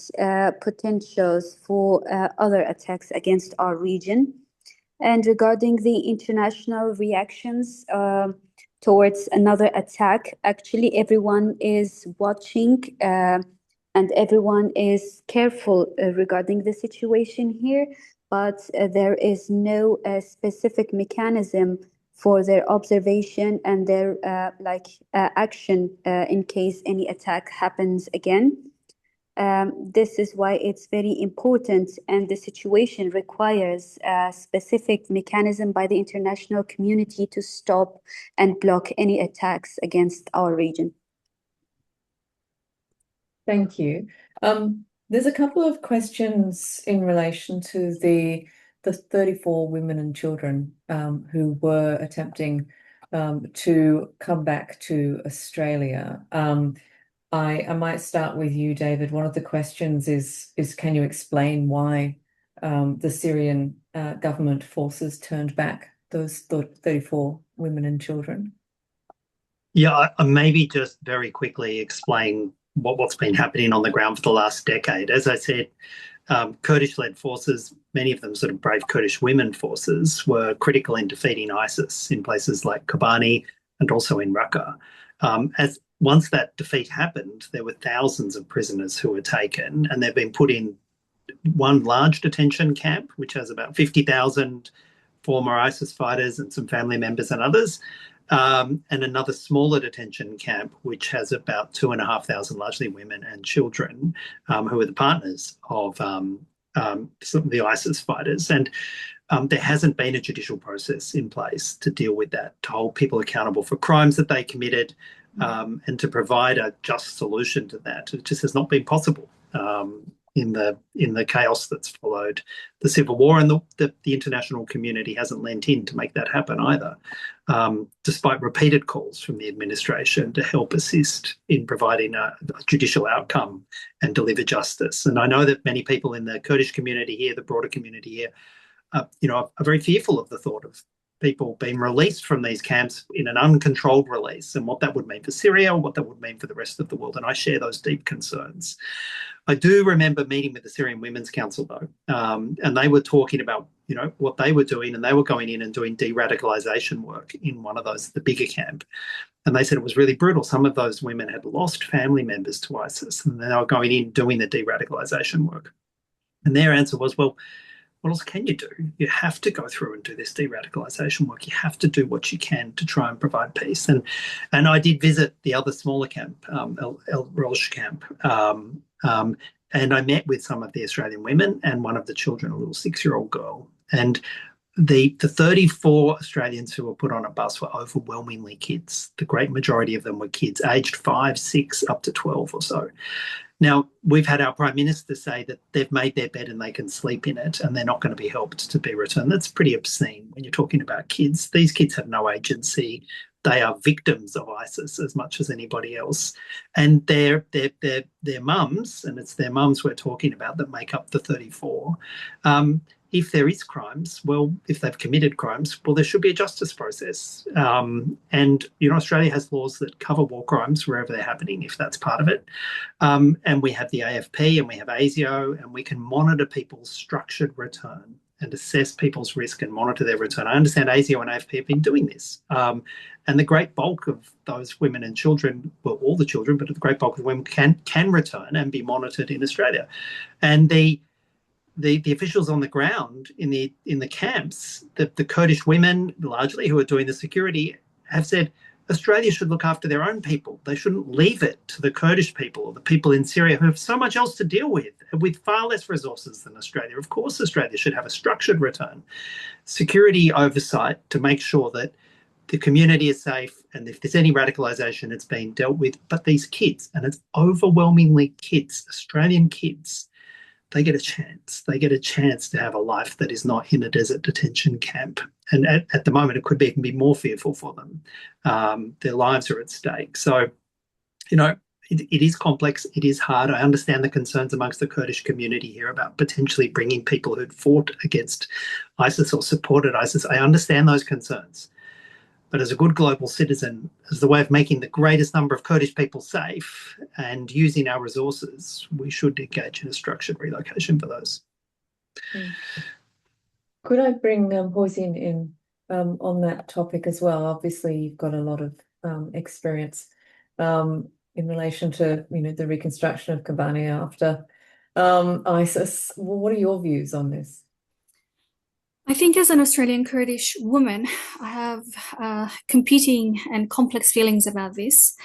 potentials for other attacks against our region. And regarding the international reactions towards another attack, actually everyone is watching and everyone is careful regarding the situation here, but there is no specific mechanism for their observation and their action in case any attack happens again. This is why it's very important, and the situation requires a specific mechanism by the international community to stop and block any attacks against our region. Thank you. There's a couple of questions in relation to the 34 women and children who were attempting to come back to Australia. I might start with you, David. One of the questions is can you explain why the Syrian government forces turned back those 34 women and children? Yeah, I maybe just very quickly explain what's been happening on the ground for the last decade. As I said, Kurdish-led forces, many of them sort of brave Kurdish women forces, were critical in defeating ISIS in places like Kobani and also in Raqqa. Once that defeat happened, there were thousands of prisoners who were taken, and they've been put in one large detention camp, which has about 50,000 former ISIS fighters and some family members and others, and another smaller detention camp, which has about 2,500, largely women and children, who are the partners of some of the ISIS fighters. And there hasn't been a judicial process in place to deal with that, to hold people accountable for crimes that they committed, and to provide a just solution to that. It just has not been possible in the chaos that's followed the civil war, and the international community hasn't lent in to make that happen either, despite repeated calls from the administration to help assist in providing a judicial outcome and deliver justice. And I know that many people in the Kurdish community here, the broader community here, are very fearful of the thought of people being released from these camps in an uncontrolled release, and what that would mean for Syria, or what that would mean for the rest of the world. And I share those deep concerns. I do remember meeting with the Syrian Women's Council, though, and they were talking about, what they were doing, and they were going in and doing de-radicalisation work in one of those, the bigger camp. And they said it was really brutal. Some of those women had lost family members to ISIS, and they were going in doing the de-radicalisation work. And their answer was, well, what else can you do? You have to go through and do this de-radicalisation work. You have to do what you can to try and provide peace. And I did visit the other smaller camp, El Rosh camp, and I met with some of the Australian women and one of the children, a little 6-year-old girl. And the 34 Australians who were put on a bus were overwhelmingly kids. The great majority of them were kids aged 5, 6, up to 12 or so. Now, we've had our Prime Minister say that they've made their bed and they can sleep in it, and they're not going to be helped to be returned. That's pretty obscene when you're talking about kids. These kids have no agency. They are victims of ISIS as much as anybody else. And their mums, and it's their mums we're talking about that make up the 34, if there is crimes, well, if they've committed crimes, well, there should be a justice process. And, Australia has laws that cover war crimes wherever they're happening, if that's part of it. And we have the AFP and we have ASIO, and we can monitor people's structured return and assess people's risk and monitor their return. I understand ASIO and AFP have been doing this. And the great bulk of those women and children, well, all the children, but the great bulk of women can return and be monitored in Australia. And the officials on the ground in the camps, the Kurdish women largely who are doing the security, have said Australia should look after their own people. They shouldn't leave it to the Kurdish people or the people in Syria who have so much else to deal with far less resources than Australia. Of course, Australia should have a structured return, security oversight to make sure that the community is safe, and if there's any radicalisation, it's being dealt with. But these kids, and it's overwhelmingly kids, Australian kids, they get a chance. They get a chance to have a life that is not in a desert detention camp. And at the moment, it could even be more fearful for them. Their lives are at stake. So, it is complex. It is hard. I understand the concerns amongst the Kurdish community here about potentially bringing people who'd fought against ISIS or supported ISIS. I understand those concerns. But as a good global citizen, as the way of making the greatest number of Kurdish people safe and using our resources, we should engage in a structured relocation for those. Could I bring Hawzhin in on that topic as well? Obviously, you've got a lot of experience in relation to the reconstruction of Kobani after ISIS. Well, what are your views on this? I think as an Australian Kurdish woman, I have competing and complex feelings about this.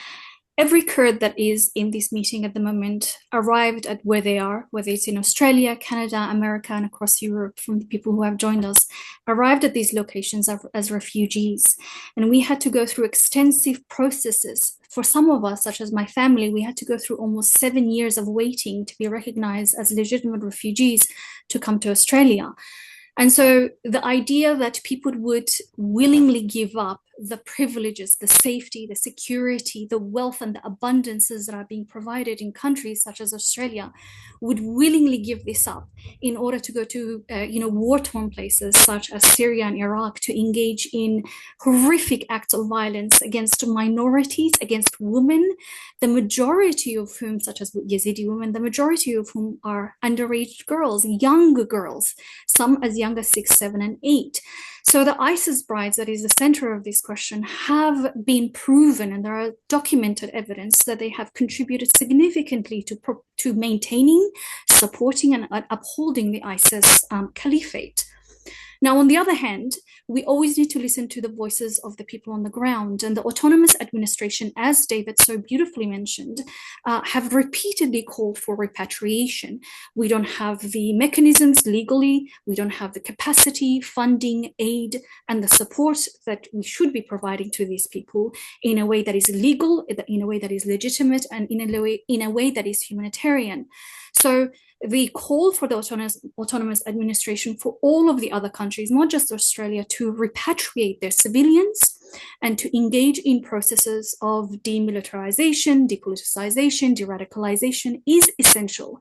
every Kurd that is in this meeting at the moment arrived at where they are, whether it's in Australia, Canada, America, and across Europe, from the people who have joined us, arrived at these locations as refugees. And we had to go through extensive processes. For some of us, such as my family, we had to go through almost 7 years of waiting to be recognized as legitimate refugees to come to Australia. And so the idea that people would willingly give up the privileges, the safety, the security, the wealth, and the abundances that are being provided in countries such as Australia would willingly give this up in order to go to war-torn places such as Syria and Iraq to engage in horrific acts of violence against minorities, against women, the majority of whom, such as Yazidi women, the majority of whom are underage girls, young girls, some as young as 6, 7, and 8. So the ISIS brides, that is the center of this question, have been proven, and there are documented evidence that they have contributed significantly to maintaining, supporting, and upholding the ISIS caliphate. Now, on the other hand, we always need to listen to the voices of the people on the ground, and the autonomous administration, as David so beautifully mentioned, have repeatedly called for repatriation. We don't have the mechanisms legally, we don't have the capacity, funding, aid, and the support that we should be providing to these people in a way that is legal, in a way that is legitimate, and in a way that is humanitarian. So the call for the autonomous administration for all of the other countries, not just Australia, to repatriate their civilians and to engage in processes of demilitarization, depoliticization, de-radicalization is essential.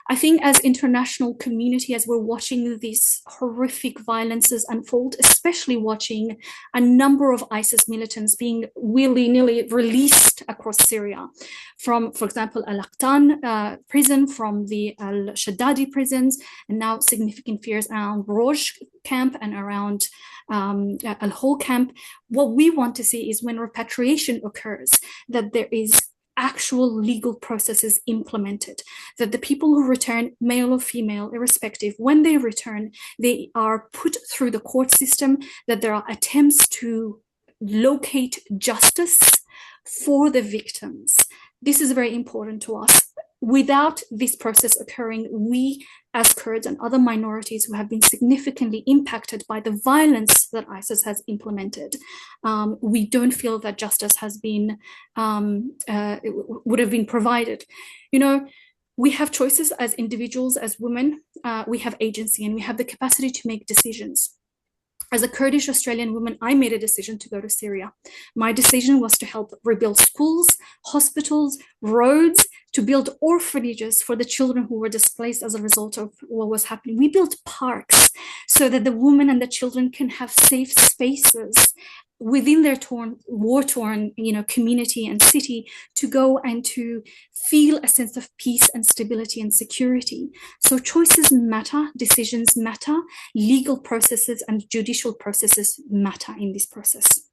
I think as international community, as we're watching these horrific violences unfold, especially watching a number of ISIS militants being willy-nilly released across Syria from, for example, Al-Aqtan prison, from the Al-Shaddadi prisons, and now significant fears around Roj camp and around Al-Hol camp. What we want to see is when repatriation occurs, that there is actual legal processes implemented, that the people who return, male or female, irrespective, when they return, they are put through the court system, that there are attempts to locate justice for the victims. This is very important to us. Without this process occurring, we as Kurds and other minorities who have been significantly impacted by the violence that ISIS has implemented, we don't feel that justice has been, would have been provided. You know, we have choices as individuals, as women, we have agency, and we have the capacity to make decisions. As a Kurdish Australian woman, I made a decision to go to Syria. My decision was to help rebuild schools, hospitals, roads, to build orphanages for the children who were displaced as a result of what was happening. We built parks so that the women and the children can have safe spaces within their war-torn, community and city, to go and to feel a sense of peace and stability and security. So choices matter, decisions matter, legal processes and judicial processes matter in this process.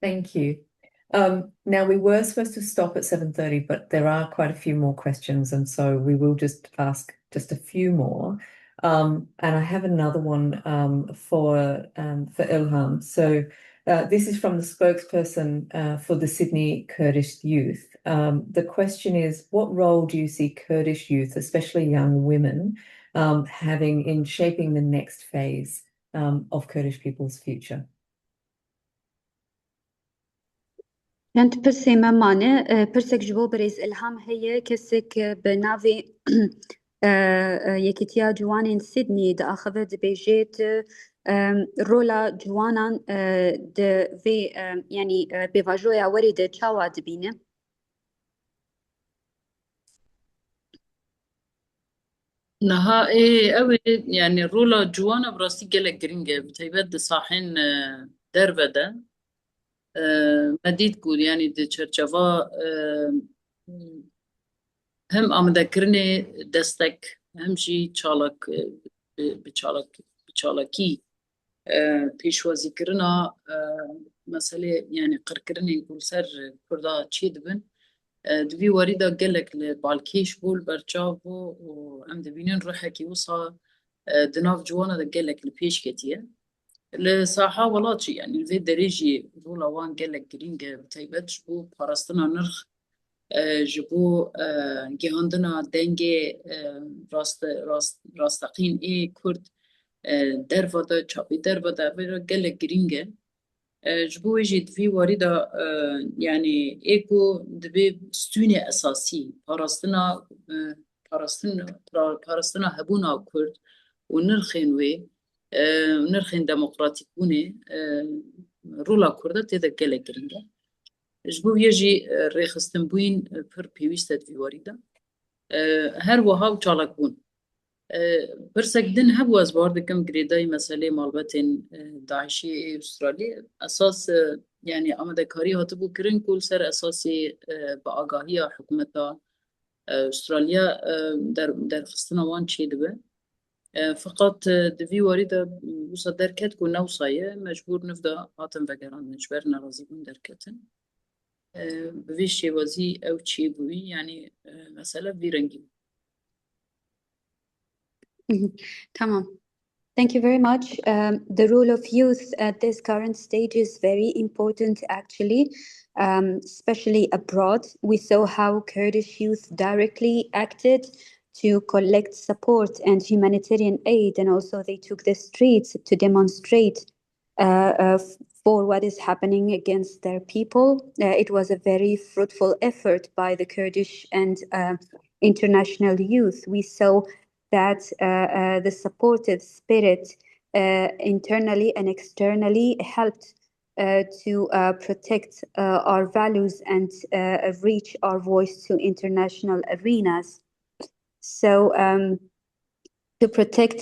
Thank you. Now, we were supposed to stop at 7:30, but there are quite a few more questions, and so we will just ask just a few more. And I have another one for Ilham. So this is from the spokesperson for the Sydney Kurdish youth. The question is, what role do you see Kurdish youth, especially young women, having in shaping the next phase of Kurdish people's future? كانت برسي ممانة برسك جبو بريز إلهام هي كسك بنافي يكتيا جوانين سيدني دا أخذت بيجيت رولا جوانا دا في يعني بفاجويا وريد تشاوا دبينه نهائي أوي يعني رولا جوانا براسي قلق جرينجا بتيبد صاحين دربدا مديد تقول يعني دي تشرشفا هم أمذكرني دستك همشي تشالك بتشالكي بيشوازي كرنا مسألة يعني قركرني يقول سر كردا تشيد بن دبي وريدا قالك بالكيش بول برشافو وعم دبينين روحك يوصى دناف جوانا دا قالك البيش كتير لساحة ولاتشي يعني في دريجي رولا وان قالك جرينجا بتايبت جبو باراستنا نرخ جبو جهاندنا دنجي راستقين اي كرد درفدا چاپی درفدا بيرا قالك جرينجا جبو يجي في واردة يعني ايكو دبي ستوني اساسي باراستنا هبونا كرد ونرخين وي ونرخين ديمقراطيك بوني رولا كرد تيدا قالك جرينجا جبو يجي ريخستن بوين پر بيويستد في واردة هر وهاو چالك بون برسكدن هبو از باردكم جريداي مسألة مالبتين داعشي استراليا اساس يعني آمدكاري هاتبو كرن كل سر اساسي بآگاهي حكومة استراليا در خستنا وان چي دبه فقط دفي واردة وصا دركت كو نوصايا مجبور نفدا هاتن وگران نجبر نرازي بون دركتن بفيش شوازي او چي بوي يعني مسألة بيرنجي. Tamam. Thank you very much. The role of youth at this current stage is very important, actually, especially abroad. We saw how Kurdish youth directly acted to collect support and humanitarian aid, and also they took the streets to demonstrate for what is happening against their people. It was a very fruitful effort by the Kurdish and international youth. We saw that the supportive spirit internally and externally helped to protect our values and reach our voice to international arenas. So to protect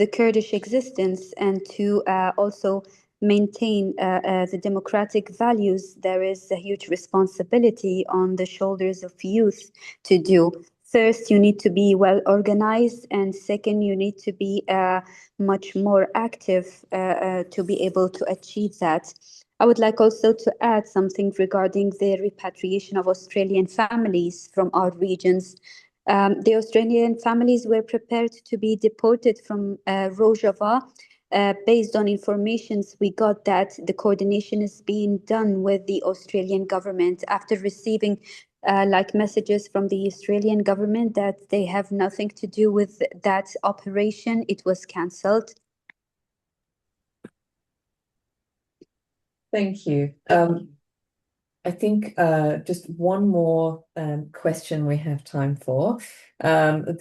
the Kurdish existence and to also maintain the democratic values, there is a huge responsibility on the shoulders of youth to do. First, you need to be well organized, and second, you need to be much more active to be able to achieve that. I would like also to add something regarding the repatriation of Australian families from our regions. The Australian families were prepared to be deported from Rojava. Based on informations we got that the coordination is being done with the Australian government after receiving like messages from the Australian government that they have nothing to do with that operation. It was cancelled. Thank you. I think just one more question we have time for.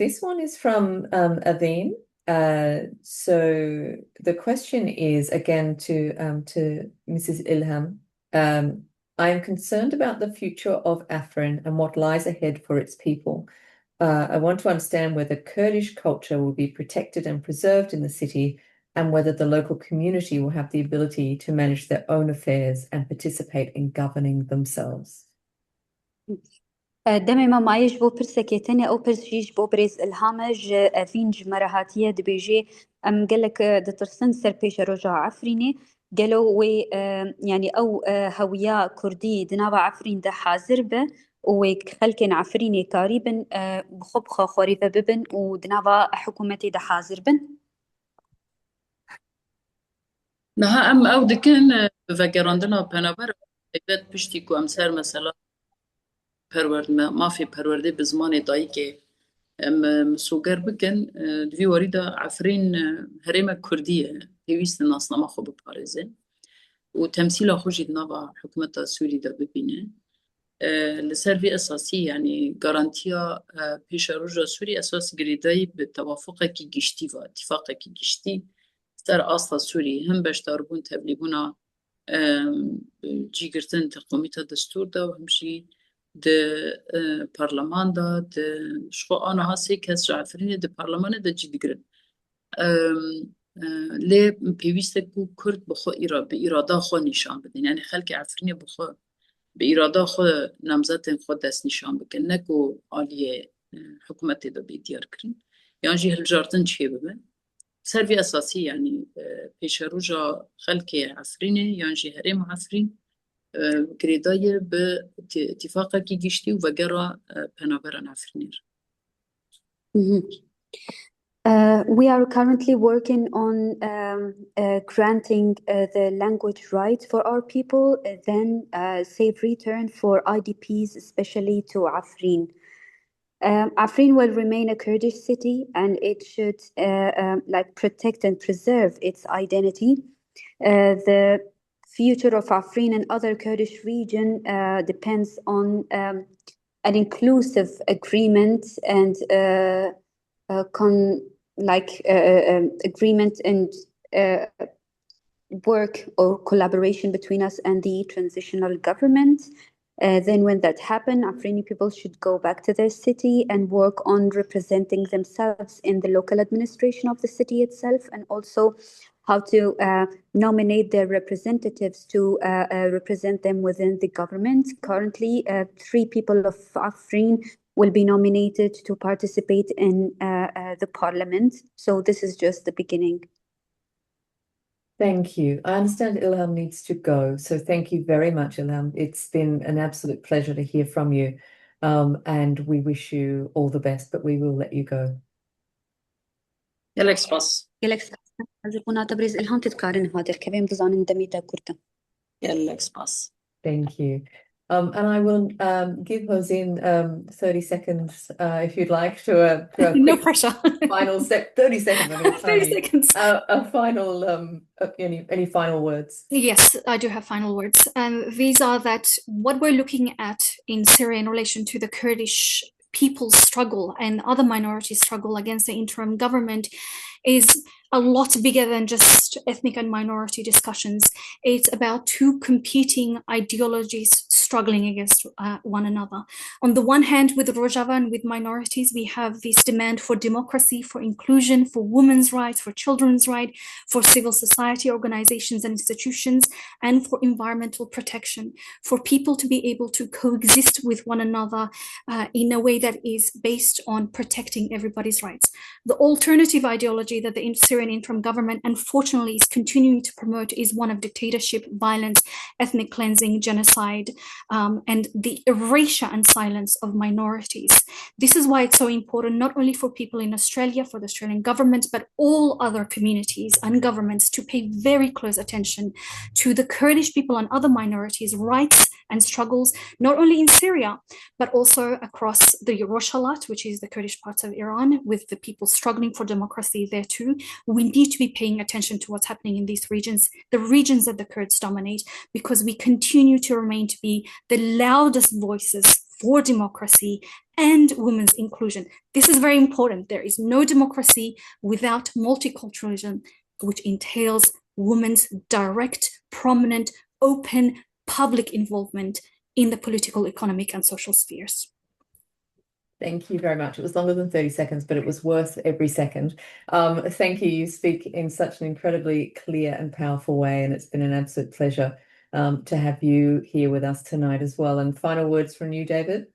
This one is from Azeez. So the question is again to Mrs. Ilham. I am concerned about the future of Afrin and what lies ahead for its people. I want to understand whether Kurdish culture will be protected and preserved in the city, and whether the local community will have the ability to manage their own affairs and participate in governing themselves. دمي ما يجبو برسكيتني أو برسيج بو بريز الهامج أفينج مرهاتية دبيجي أم قالك دترسن سر بيش رجع عفريني قالوا وي يعني أو هويا كردي دنابا عفرين ده حاضر به وخلكن عفريني قريبا بخبخة خريفة ببن ودنابا حكومتي ده حاضر بن. نها ام او دكن وگراندنا پنابر بيت پشتیکو امسر مثلا پرورد ما في پرورده بزمان دایی که مسوگر بکن دوی واریدا عفرین هرم کردیه پیوست ناسنامه خوب بپارزه و تمثيل خوشی نوا حکومت سوری دا ببینه لسر في اساسی يعني گارانتیا پیش روژا سوری اساس گریدایی به توافق کی گشتی و اتفاق کی گشتی سر آستا سوری هم بشتاربون تبلیغونا جیگرتن تقومیت دستور دا و همشی ده پارلمان دا ده شخو آنها هاسی کس عفرین ده پارلمان دا جیدگرن لی پیوسته کو کرد بخو به اراده خو نشان بدین یعنی خلق عفرین بخو به اراده خو نامزد خود دست نشان بکن نکو آلیه حکومت دا بیدیار کرن یعنی جی هلجارتن چیه ببین سر في أساسي يعني پیش روجا خلق عفرینه یعنی جی هرم عفرین گریدای به اتفاقی که گشتی و وگرا پنابران عفرینیر. We are currently working on granting the language rights for our people, then safe return for IDPs, especially to Afrin. Afrin will remain a Kurdish city, and it should protect and preserve its identity. The future of Afrin and other Kurdish region depends on an inclusive agreement and agreement and work or collaboration between us and the transitional government. Then when that happens, Afrini people should go back to their city and work on representing themselves in the local administration of the city itself, and also how to nominate their representatives to represent them within the government. Currently, 3 people of Afrin will be nominated to participate in the parliament. So this is just the beginning. Thank you. I understand Ilham needs to go, so thank you very much, Ilham. It's been an absolute pleasure to hear from you, and we wish you all the best, but we will let you go. يلا سباس يلك أنا تبرز إلهام تتكارن هذا الكلام بزان اندميتا كرتا. يلا سباس. Thank you. And I will give Hawzhin 30 seconds if you'd like to a No quick pressure. final 30 seconds. I mean, 30 seconds. A final any final words? Yes, I do have final words. These are that what we're looking at in Syria in relation to the Kurdish people's struggle and other minority struggle against the interim government is a lot bigger than just ethnic and minority discussions. It's about 2 competing ideologies struggling against one another. On the one hand, with Rojava and with minorities, we have this demand for democracy, for inclusion, for women's rights, for children's rights, for civil society organizations and institutions, and for environmental protection, for people to be able to coexist with one another in a way that is based on protecting everybody's rights. The alternative ideology that the Syrian interim government unfortunately is continuing to promote is one of dictatorship, violence, ethnic cleansing, genocide, and the erasure and silence of minorities. This is why it's so important, not only for people in Australia, for the Australian government, but all other communities and governments to pay very close attention to the Kurdish people and other minorities' rights and struggles, not only in Syria, but also across the Roshalat, which is the Kurdish parts of Iran, with the people struggling for democracy there too. We need to be paying attention to what's happening in these regions, the regions that the Kurds dominate, because we continue to remain to be the loudest voices for democracy and women's inclusion. This is very important. There is no democracy without multiculturalism, which entails women's direct, prominent, open, public involvement in the political, economic, and social spheres. Thank you very much. It was longer than 30 seconds, but it was worth every second. Thank you. You speak in such an incredibly clear and powerful way, and it's been an absolute pleasure to have you here with us tonight as well. And final words from you, David?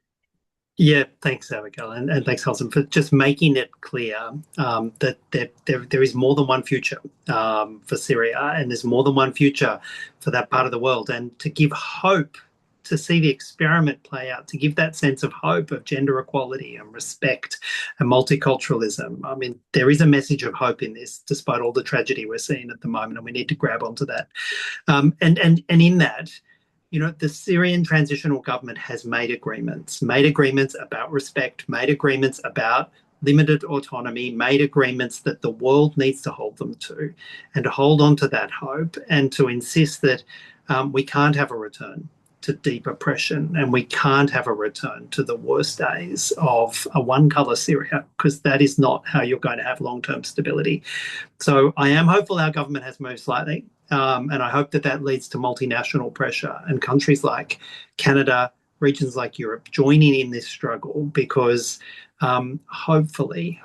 Yeah, thanks, Abigail, and thanks, Hawzhin, for just making it clear that there is more than one future for Syria, and there's more than one future for that part of the world, and to give hope, to see the experiment play out, to give that sense of hope of gender equality and respect and multiculturalism. I mean, there is a message of hope in this, despite all the tragedy we're seeing at the moment, and we need to grab onto that. And in that, you know, the Syrian transitional government has made agreements about respect, made agreements about limited autonomy, made agreements that the world needs to hold them to, and to hold on to that hope and to insist that we can't have a return to deep oppression, and we can't have a return to the worst days of a one-colour Syria, because that is not how you're going to have long-term stability. So I am hopeful our government has moved slightly, and I hope that that leads to multinational pressure and countries like Canada, regions like Europe joining in this struggle, because hopefully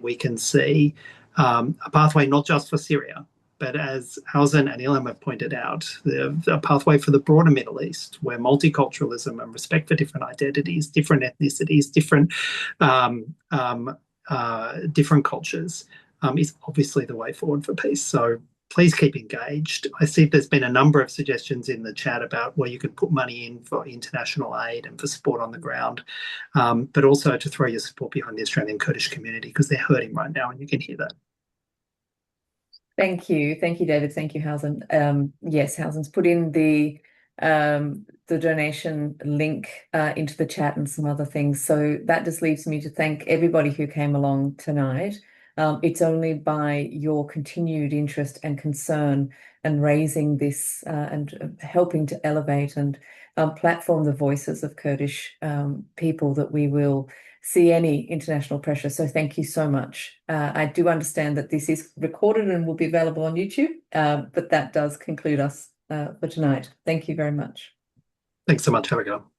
we can see a pathway not just for Syria, but as Hawzhin and Ilham have pointed out, a pathway for the broader Middle East, where multiculturalism and respect for different identities, different ethnicities, different cultures is obviously the way forward for peace. So please keep engaged. I see there's been a number of suggestions in the chat about where you could put money in for international aid and for support on the ground, but also to throw your support behind the Australian Kurdish community, because they're hurting right now, and you can hear that. Thank you, David. Thank you, Hawzhin. Yes, Hawzin's put in the donation link into the chat and some other things. So that just leaves me to thank everybody who came along tonight. It's only by your continued interest and concern and raising this and helping to elevate and platform the voices of Kurdish people that we will see any international pressure. So thank you so much. I do understand that this is recorded and will be available on YouTube, but that does conclude us for tonight. Thank you very much. Thanks so much, Abigail.